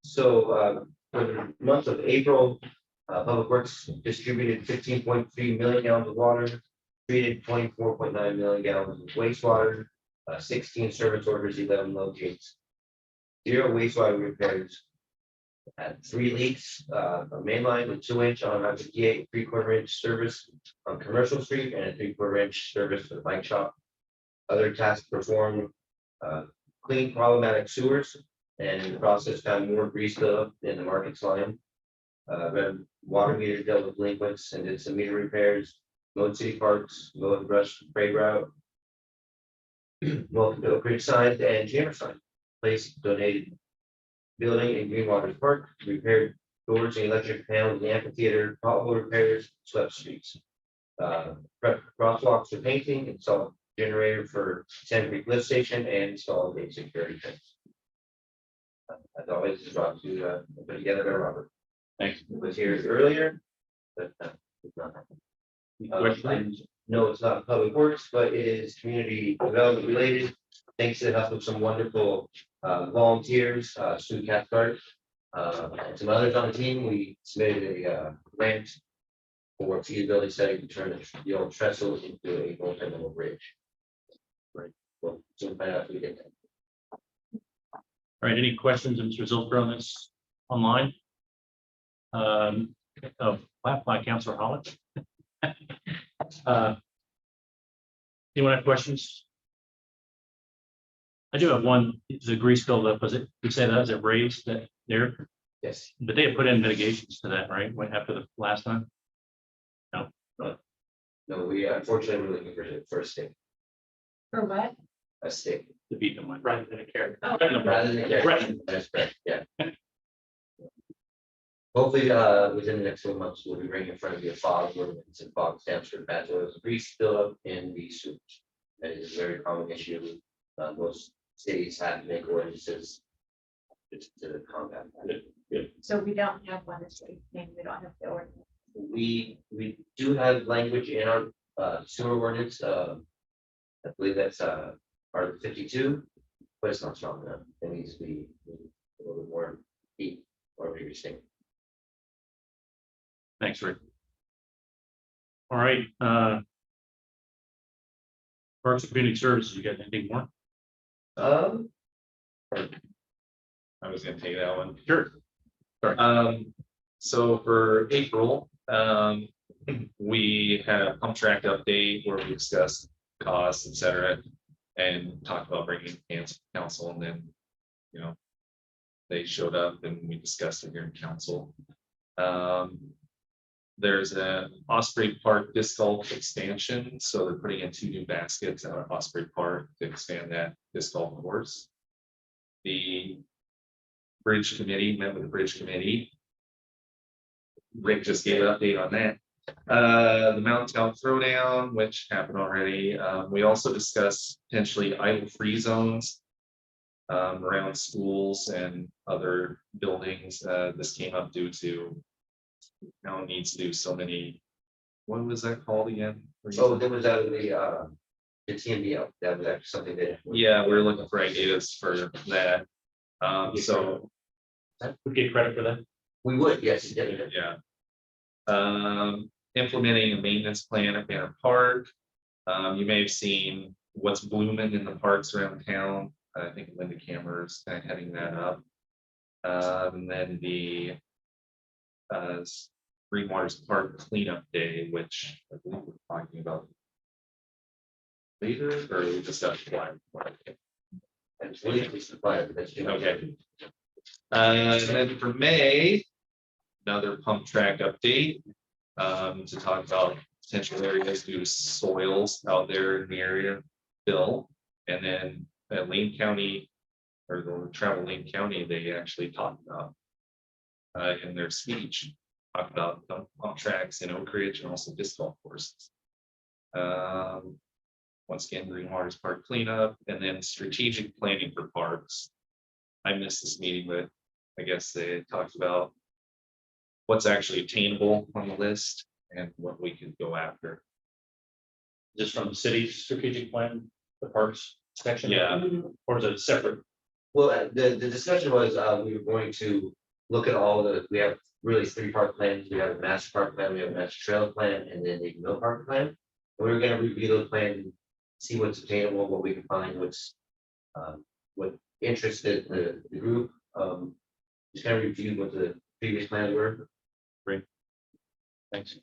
So for the month of April, Public Works distributed 15.3 million gallons of water, treated 24.9 million gallons of wastewater, 16 service orders, 11 locates, 0 wastewater repairs. Had 3 leaks, a main line with 2-inch on I-58, 3/4-inch service on Commercial Street, and a 3/4-inch service for the bike shop. Other tasks performed, clean problematic sewers, and in the process found more grease buildup in the Markets line. Red water meters dealt with delinquents and did some meter repairs. Mowed city parks, mowed brush spray route. Welcome to Oak Ridge signs and jammer sign. Place donated building in Greenwaters Park, repaired doors and electric panels in the amphitheater, pothole repairs, swept streets. Prep crosswalks for painting, installed generator for Sand Creek lift station, and installed a security fence. As always, is brought to put together by Robert. Thanks. Was here earlier, but it's not. Questions? No, it's not public works, but it is community development related. Thanks to the help of some wonderful volunteers, Sue Cathcart. And some others on the team, we submitted a grant for feasibility study to turn the old trestle into a multi-level bridge. Right, well, soon find out if we get that. All right, any questions, Mr. Zilker, on this online? By Councilor Holland. Anyone have questions? I do have one, the grease buildup, was it, you say that, is it raised that there? Yes. But they have put in mitigations to that, right, what after the last time? No, we unfortunately were looking for a stick, For what? a stick. To beat them with. Rather than a carrot. Rather than a Right. That's correct, yeah. Hopefully, within the next 2 months, we'll be bringing in front of you a fog ordinance and fog stamps for bad oils, grease buildup in the sewage. That is a very common issue. Most cities have to make ordinances to combat that. So we don't have one, is what you're saying, we don't have the ordinance. We do have language in our sewer ordinance. I believe that's Article 52, but it's not strong enough. It needs to be a little bit more deep or interesting. Thanks, Rick. All right, Parks and Community Services, you got anything more? I was gonna take that one. Sure. So for April, we had a pump track update where we discussed costs, et cetera, and talked about bringing council, and then, you know, they showed up and we discussed it here in council. There's a Osprey Park disc golf expansion, so they're putting in 2 new baskets at Osprey Park to expand that disc golf course. The bridge committee met with the bridge committee. Rick just gave an update on that. The Mountain Town Throwdown, which happened already. We also discussed potentially idle free zones around schools and other buildings. This came up due to now needs to do so many. What was that called again? So that was out of the TMDL. That was actually something that. Yeah, we're looking for ideas for that. So We get credit for that. We would, yes. Yeah. yeah. Implementing a maintenance plan at Banner Park. You may have seen what's blooming in the parks around town. I think Linda Cameron's kind of heading that up. And then the Green Waters Park cleanup day, which I believe we're talking about later, or we just got flyer. And it's really supplied, that's Okay. And then for May, another pump track update to talk about potential areas due to soils out there in the area, Bill. And then at Lane County, or the Travel Lane County, they actually talked about in their speech, talked about pump tracks in Oak Ridge and also disc golf courses. Once again, Green Waters Park cleanup, and then strategic planning for parks. I missed this meeting, but I guess they talked about what's actually attainable on the list and what we could go after. Just from the city's strategic plan, the parks section? Yeah. Or is it separate? Well, the discussion was, we were going to look at we have really 3 park plans. We have a master park plan, we have a master trail plan, and then the mill park plan. And we were gonna review those plans, see what's attainable, what we can find, what interested the group. Just kind of review what the previous plans were. Great. Thanks.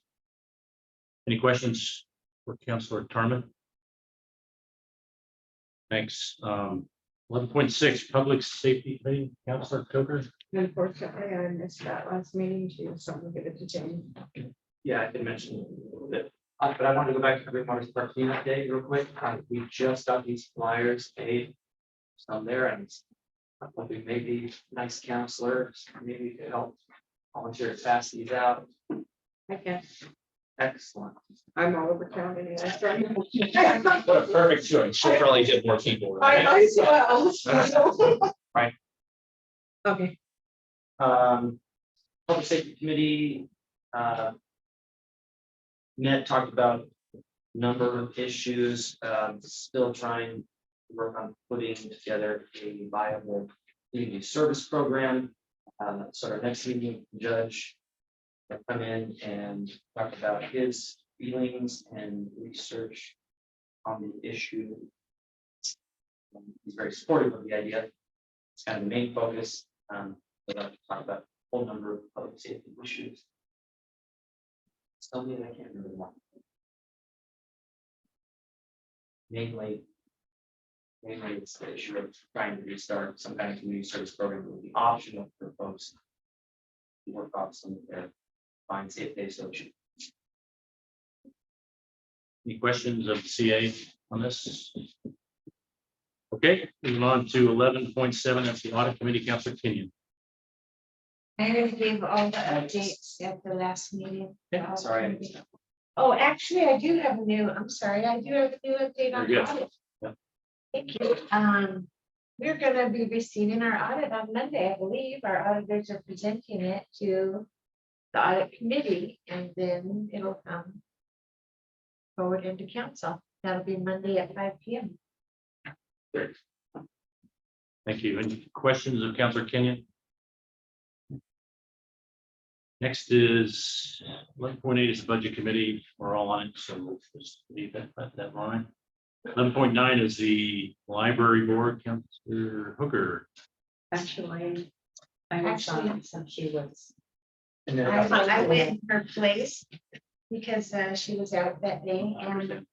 Any questions for Councilor Tarman? Thanks. 11.6, Public Safety Committee, Councilor Coker. Unfortunately, I missed that last meeting too, so I'm gonna give it to James. Yeah, I did mention that, but I wanted to go back to the Green Waters Park cleanup day real quick. We just got these flyers made. Some there, and I'm hoping maybe nice counselors, maybe could help volunteer to pass these out. Okay, Excellent. I'm all over town anyway. What a perfect choice. She'll probably hit more people. I as well. Right. Okay. Public Safety Committee, met, talked about number of issues, still trying to work on putting together a viable community service program. So our next meeting, Judge will come in and talk about his feelings and research on the issue. He's very supportive of the idea. It's kind of the main focus. But I'll talk about a whole number of public safety issues. Something I can't remember one. Mainly it's the issue of trying to restart some kind of community service program that would be optional for folks to work off some of their fine safe day social. Any questions of CA on this? Okay, moving on to 11.7, that's the audit committee, Councilor Kenyon. I already gave all the updates at the last meeting. Yeah, sorry. I missed that. Oh, actually, I do have a new, I'm sorry, I do have a new update on Very good. audit. Yeah. Thank you. We're gonna be receiving our audit on Monday, I believe. Our auditors are presenting it to the audit committee, and then it'll come forward into council. That'll be Monday at 5 p.m. Thank you. Any questions of Councilor Kenyon? Next is 11.8 is the budget committee. We're all on it, so we'll just leave that line. 11.9 is the library board, Councilor Hooker. Actually, I was on since she was. And then I went in her place because she was out that day, and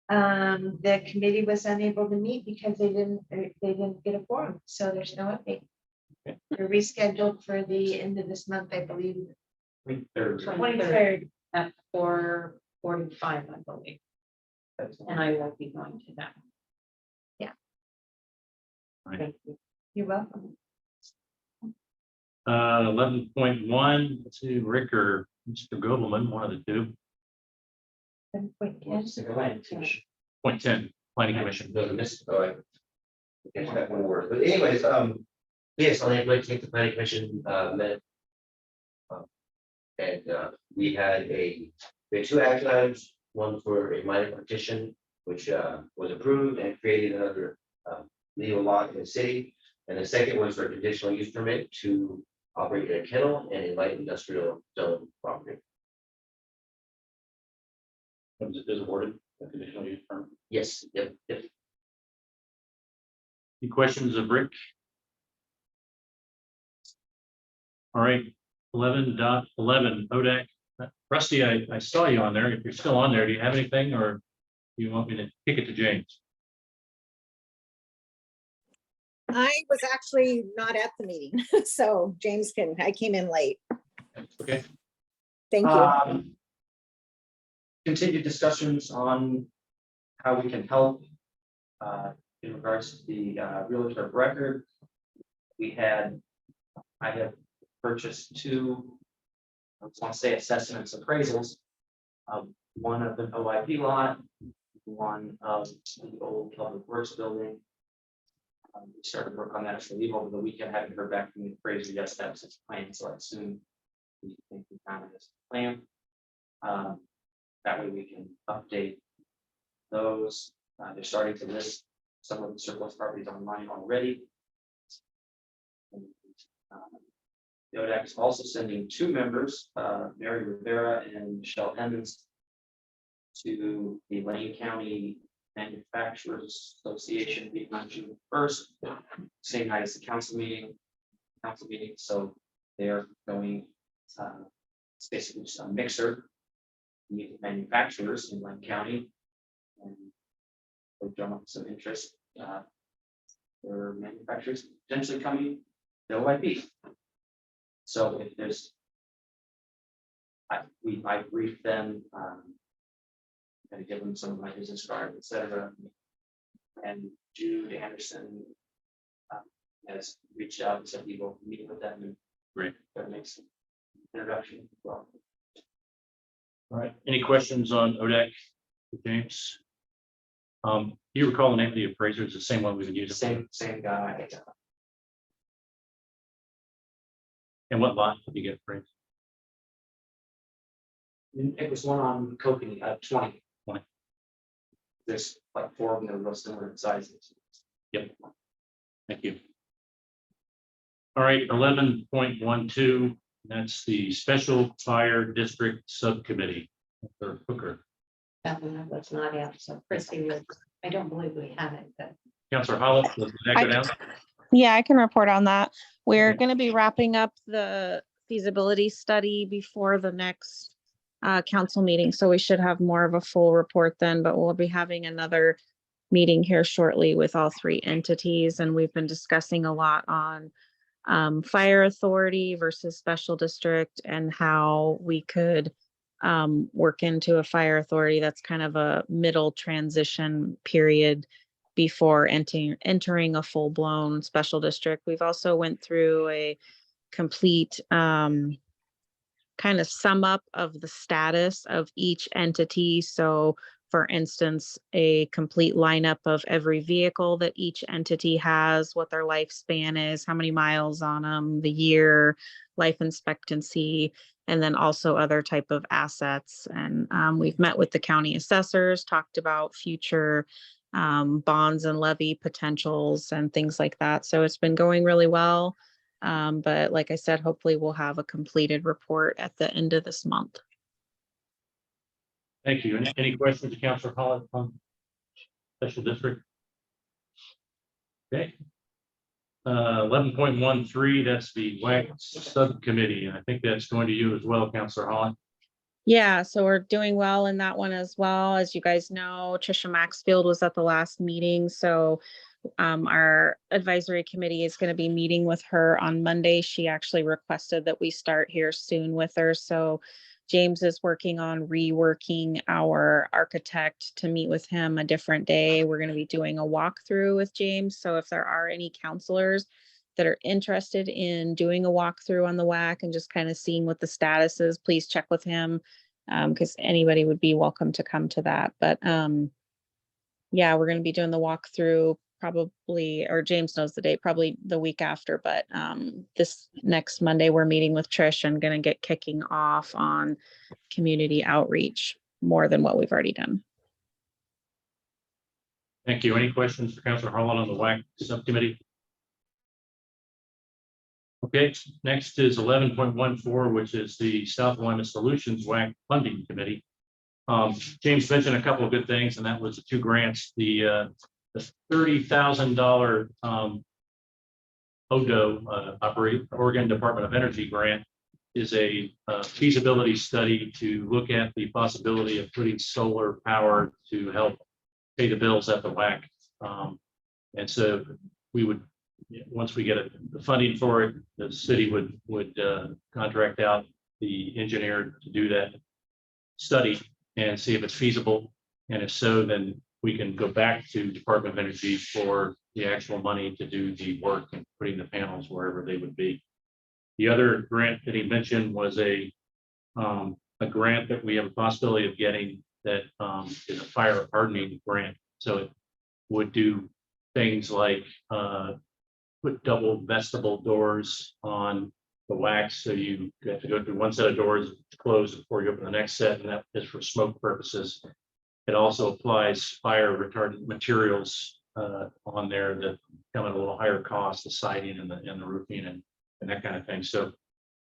the committee was unable to meet because they didn't get a forum, so there's no update. They're rescheduled for the end of this month, I believe. 23rd. At 4:45, I believe. And I won't be going to that. Right. You're welcome. 11.1, let's see, Rick or Mr. Gobelman, one of the two. 7.10. Point 10, planning commission. Catch that one word, but anyways, yes, I'd like to take the planning commission minute. And we had two action items, one for a minor petition, which was approved and created another legal lot in the city. And the second was for a conditional use permit to operate a kennel and a light industrial zone property. Is awarded a conditional use permit. Yes, yep. Any questions of Rick? All right, 11.11 ODAC. Rusty, I saw you on there. If you're still on there, do you have anything, or do you want me to kick it to James? I was actually not at the meeting, so James I came in late. Okay. Thank you. Continued discussions on how we can help in regards to the realtor of record. I have purchased two, I just want to say assessments appraisals. One of the OIP lot, one of the old public works building. We started work on that, I believe, over the weekend. Haven't heard back from the appraiser yet. That's his plan, so I assume we think we found this plan. That way we can update those. They're starting to list some of the surplus properties online already. The ODAC is also sending two members, Mary Rivera and Michelle Emmons, to the Lane County Manufacturers Association meeting on June 1st, same night as the council meeting. So they're going, it's basically just a mixer. Meet with manufacturers in Lane County, and we'll drum up some interest for manufacturers potentially coming to OIP. So if there's, I briefed them, kind of give them some of my business card, etc. And Jude Anderson has reached out and said he will meet with them and Great. Make some introduction as well. All right, any questions on ODAC, James? You recall the name of the appraiser? It's the same one we've been using. Same guy. And what lot did you get, Frank? It was one on Kokanee, 20. 20. There's like 4 of them that are real similar in sizes. Yep. Thank you. All right, 11.12, that's the Special Fire District Subcommittee. Mr. Hooker. That one was not out, so Christie was, I don't believe we have it, but. Councilor Holland, did that go down? Yeah, I can report on that. We're Okay. going to be wrapping up the feasibility study before the next council meeting. So we should have more of a full report then, but we'll be having another meeting here shortly with all 3 entities. And we've been discussing a lot on fire authority versus special district and how we could work into a fire authority that's kind of a middle transition period before entering a full-blown special district. We've also went through a complete kind of sum up of the status of each entity. So for instance, a complete lineup of every vehicle that each entity has, what their lifespan is, how many miles on them, the year, life expectancy, and then also other type of assets. And we've met with the county assessors, talked about future bonds and levy potentials and things like that. So it's been going really well. But like I said, hopefully we'll have a completed report at the end of this month. Thank you. Any questions, Councilor Holland, on special district? Okay. 11.13, that's the WAC subcommittee, and I think that's going to you as well, Councilor Holland. Yeah, so we're doing well in that one as well. As you guys know, Trisha Maxfield was at the last meeting, so our advisory committee is going to be meeting with her on Monday. She actually requested that we start here soon with her, so James is working on reworking our architect to meet with him a different day. We're going to be doing a walkthrough with James. So if there are any counselors that are interested in doing a walkthrough on the WAC and just kind of seeing what the status is, please check with him because anybody would be welcome to come to that. But yeah, we're going to be doing the walkthrough probably, or James knows the date, probably the week after, but this next Monday, we're meeting with Trish and going to get kicking off on community outreach more than what we've already done. Thank you. Any questions for Councilor Holland on the WAC subcommittee? Okay, next is 11.14, which is the South Alignment Solutions WAC Funding Committee. James mentioned a couple of good things, and that was the 2 grants, the $30,000 ODO Oregon Department of Energy grant is a feasibility study to look at the possibility of putting solar power to help pay the bills at the WAC. And so we would, once we get the funding for it, the city would contract out the engineer to do that study and see if it's feasible. And if so, then we can go back to Department of Energy for the actual money to do the work and putting the panels wherever they would be. The other grant that he mentioned was a grant that we have a possibility of getting that is a fire hardening grant. So it would do things like put double vestibule doors on the wax, so you have to go through one set of doors closed before you open the next set, and that is for smoke purposes. It also applies fire retardant materials on there that come at a little higher cost, the siding and the roofing and that kind of thing. So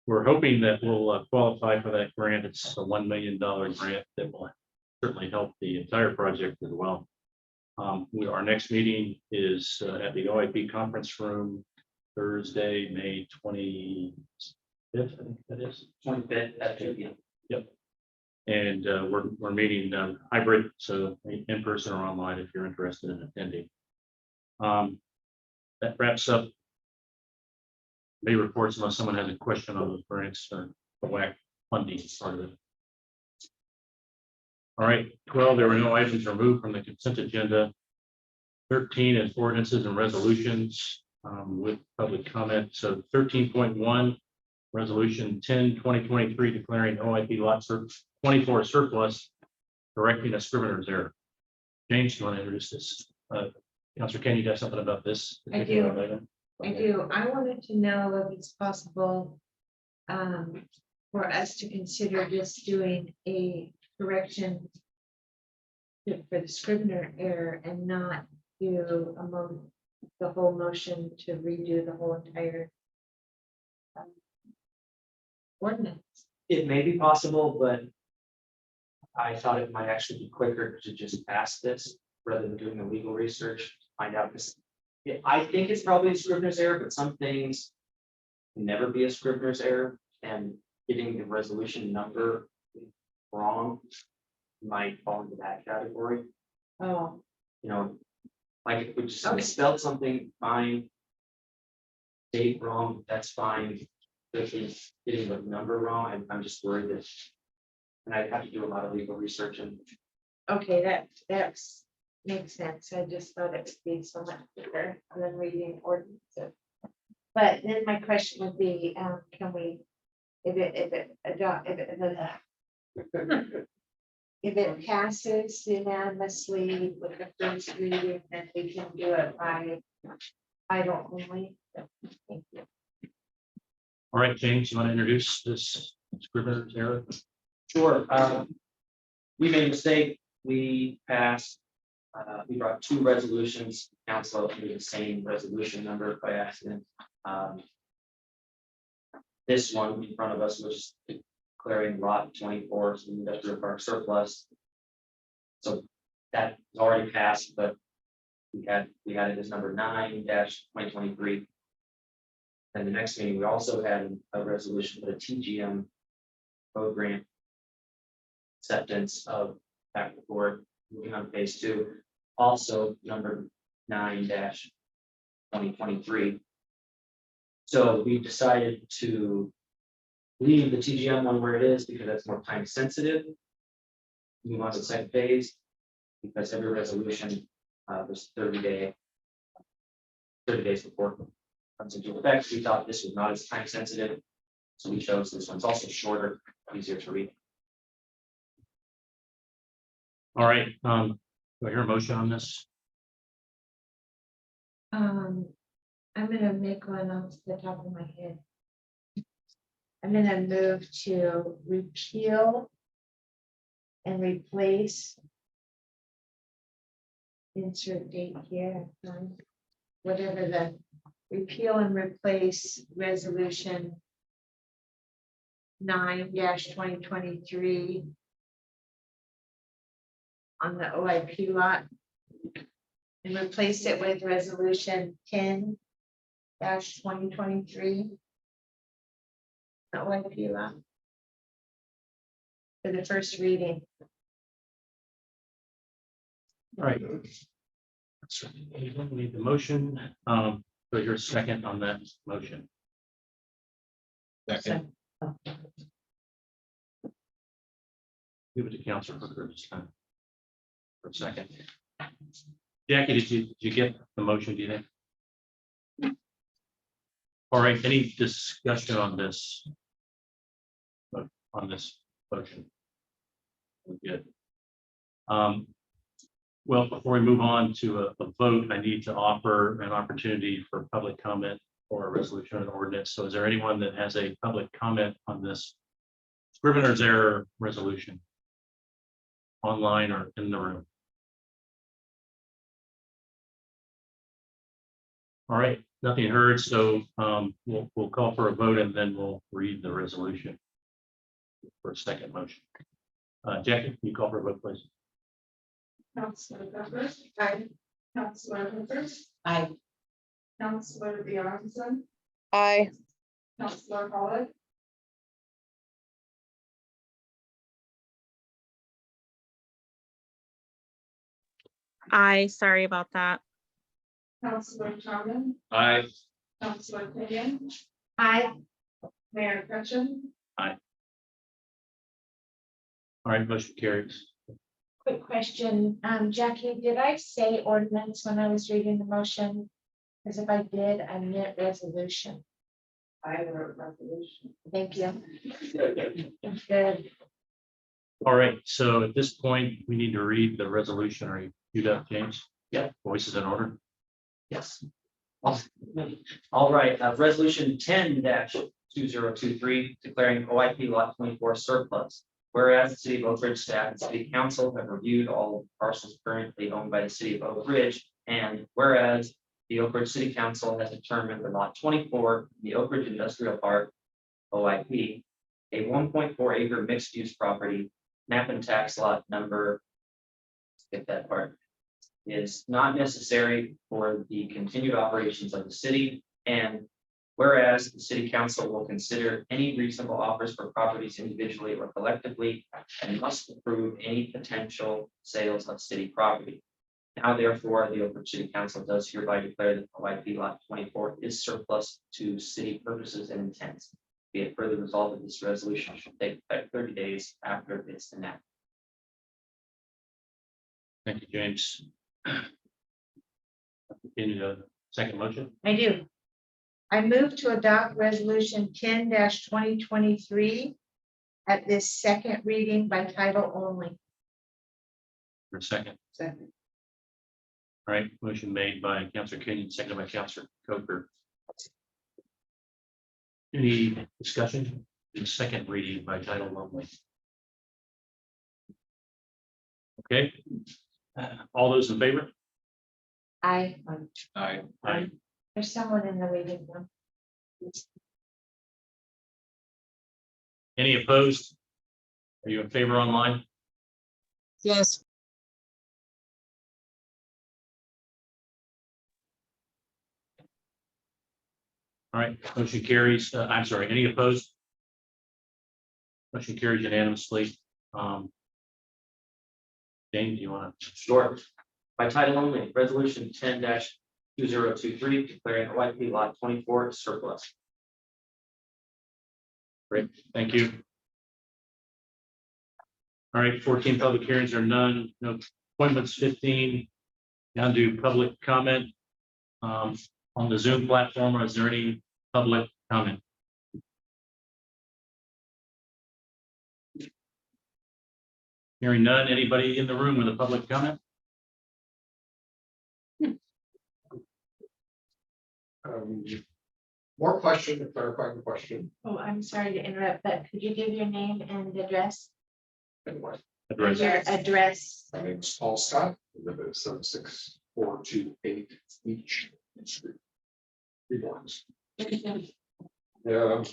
we're hoping that we'll qualify for that grant. It's a $1 million grant that will certainly help the entire project as well. Our next meeting is at the OIP conference room Thursday, May 25th, I think that is. 25th at 2 p.m. Yep. And we're meeting hybrid, so in person or online if you're interested in attending. That wraps up May reports, unless someone has a question on the grants or the WAC funding part of it. All right, 12, there were no items removed from the consent agenda. 13 is ordinances and resolutions with public comment. So 13.1, resolution 10/2023 declaring OIP lot 24 surplus, correcting a scrivener's error. James, do you want to introduce this? Councilor Ken, you got something about this? I do. Item? I do. I wanted to know if it's possible for us to consider just doing a correction for the Scrivener error and not do the whole motion to redo the whole entire ordinance. It may be possible, but I thought it might actually be quicker to just pass this rather than doing the legal research, to find out this. I think it's probably a Scrivener's error, but some things can never be a Scrivener's error, and getting the resolution number wrong might fall into that category. Oh, You know, like if we just Okay. misspelled something, fine. Date wrong, that's fine. But if getting the number wrong, I'm just worried that. And I have to do a lot of legal research and okay, that's makes sense. I just thought it would be so much quicker than reading ordinances. But then my question would be, can we, if it passes unanimously with the first reading, then we can do it by title only. Thank you. All right, James, you want to introduce this Scrivener's error? Sure. We made a mistake. We passed, we brought two resolutions, to council under the same resolution number by accident. This one in front of us was declaring lot 24 as an industrial park surplus. So that is already passed, but we had it as number 9-2023. And the next meeting, we also had a resolution for the TGM road grant acceptance of back report, moving on to phase 2, also number 9-2023. So we decided to leave the TGM one where it is because that's more time sensitive. Move on to the second phase because every resolution was 30 days before comes into effect. We thought this was not as time sensitive, so we chose this one. It's also shorter, easier to read. All right, do I hear a motion on this? I'm gonna make one off the top of my head. I'm gonna move to repeal and replace. Insert date here, whatever the repeal and replace resolution 9-2023 on the OIP lot and replace it with resolution 10-2023. The OIP lot for the first reading. All right. We need the motion. So your second on that motion. Second. Give it to Councilor Hooker this time. For a second. Jackie, did you get the motion, do you think? All right, any discussion on this? On this motion? We're good. Well, before we move on to a vote, I need to offer an opportunity for public comment or a resolution or ordinance. So is there anyone that has a public comment on this Scrivener's error resolution? Online or in the room? All right, nothing heard, so we'll call for a vote and then we'll read the resolution for a second motion. Jackie, can you call for a vote, please? Councilor Pepper. Aye. Councilor Hooker. Aye. Councilor Bjornson. Aye. Councilor Howard. Aye, sorry about that. Councilor Jarman. Aye. Councilor Kenyon. Aye. Mayor Gretchen. All right, motion carries. Quick question, Jackie, did I say ordinance when I was reading the motion? Because if I did, I meant resolution. I wrote resolution. Thank you. Good. All right, so at this point, we need to read the resolution. Are you done, James? Yeah. Voices in order. Yes. All right, resolution 10-2023, 2023, declaring OIP lot 24 surplus. Whereas the city of Oak Ridge staff and city council have reviewed all parcels currently owned by the city of Oak Ridge. And whereas the Oak Ridge City Council has determined that lot 24, the Oak Ridge Industrial Park, OIP, a 1.4 acre mixed use property, map and tax lot number, skip that part, is not necessary for the continued operations of the city. And whereas the city council will consider any reasonable offers for properties individually or collectively and must approve any potential sales of city property. Now therefore, the Oak Ridge City Council does hereby declare that OIP lot 24 is surplus to city purposes and intents. Be it further resolved that this resolution should take effect 30 days after its enactment. Thank you, James. Continue the second motion. I do. I move to adopt resolution 10-2023 at this second reading by title only. For a second. Second. All right, motion made by Councilor Kenyon, seconded by Councilor Coker. Any discussion? The second reading by title only. Okay. All those in favor? Aye. Aye. Aye. There's someone in the waiting room. Any opposed? Are you in favor online? Yes. All right, motion carries. I'm sorry, any opposed? Motion carries unanimously. James, do you want to? Sure. By title only, resolution 10-2023, declaring OIP lot 24 surplus. Great, thank you. All right, 14 public hearings are none, no appointments, 15. Down to public comment. On the Zoom platform, is there any public comment? Hearing none, anybody in the room with a public comment? More question to clarify the question. Oh, I'm sorry to interrupt, but could you give your name and address? Anyway, Address. Your address. my name's Paul Scott, I live at 76428 Beach Street. Reborns. My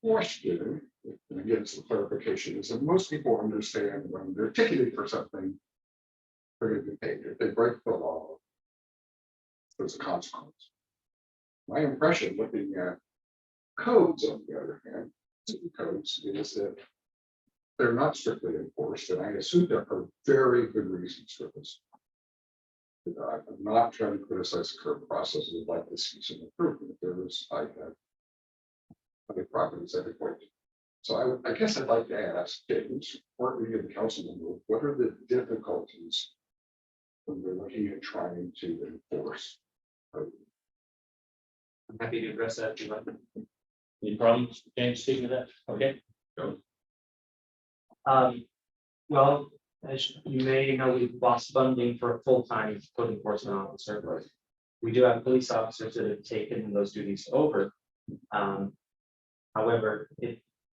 question, and again, some clarification, is that most people understand when they're ticketed for something, they're going to be paid. If they break the law, there's a consequence. My impression looking at codes, on the other hand, city codes, is that they're not strictly enforced, and I assume there are very good reasons for this. I'm not trying to criticize the current process. We'd like to see some improvement. I have other properties I could point to. So I guess I'd like to ask James, or any of the council members, what are the difficulties when we're looking at trying to enforce? I'm happy to address that if you like. Any problems, James, speaking of that? Okay. Go. Well, as you may know, we've lost funding for a full-time code enforcement officer. We do have police officers that have taken those duties over. However,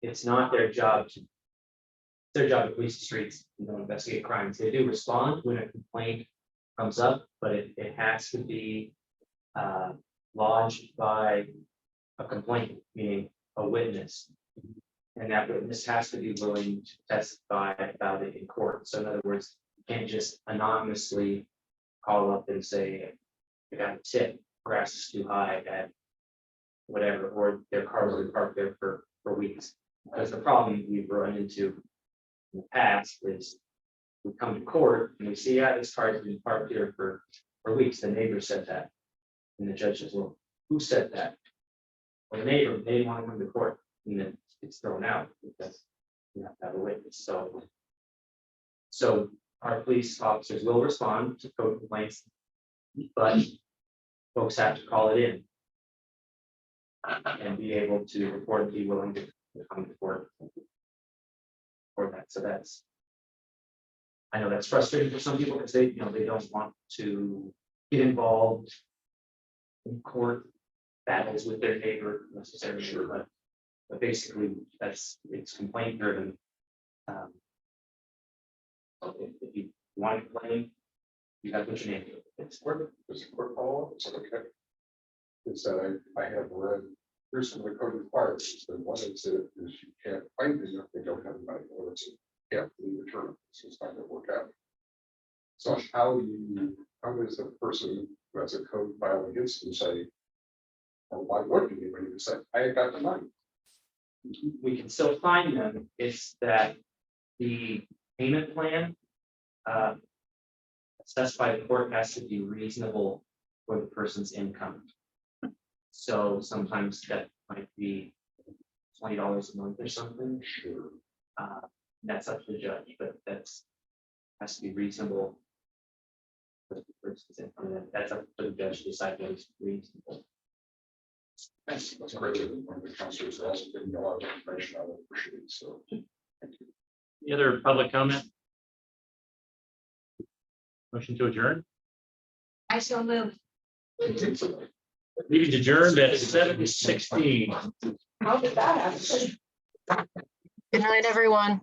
it's not their job to. Their job to police the streets, investigate crimes. They do respond when a complaint comes up, but it has to be lodged by a complainant, meaning a witness. And that witness has to be willing to testify about it in court. So in other words, you can't just anonymously call up and say, I got a tip, grass is too high at whatever, or their car was parked there for weeks. Because the problem we've run into in the past is we come to court and we see, yeah, this car has been parked here for weeks. The neighbor said that. And the judge says, well, who said that? Well, the neighbor, they didn't want to come to court. And then it's thrown out because you have to have a witness. So our police officers will respond to code complaints, but folks have to call it in and be able to report and be willing to come to court for that. So that's, I know that's frustrating for some people because they don't want to get involved in court battles with their neighbor necessarily, but But basically, it's complaint driven. If you want to complain, you have to put your name. It's quick, it's a quick follow, it's okay. It's that I have read, here's some of the code requirements, and one is that is you can't find them if they don't have money, or it's you have to leave the term, so it's not gonna work out. So how does a person who has a code file against them say, or why wouldn't anybody just say, I ain't got the money? We can still find them, it's that the payment plan. Specified the court has to be reasonable for the person's income. So sometimes that might be $20 a month or something. Sure. That's up to the judge, but that's has to be reasonable. For the person's income, and that's up to the judge to decide what is reasonable. That's great, one of the counselors also giving me a lot of information I would appreciate, so. Thank you. Any other public comment? Motion to adjourn? I so move. Meeting adjourned at 7:16. How did that happen? Good night, everyone.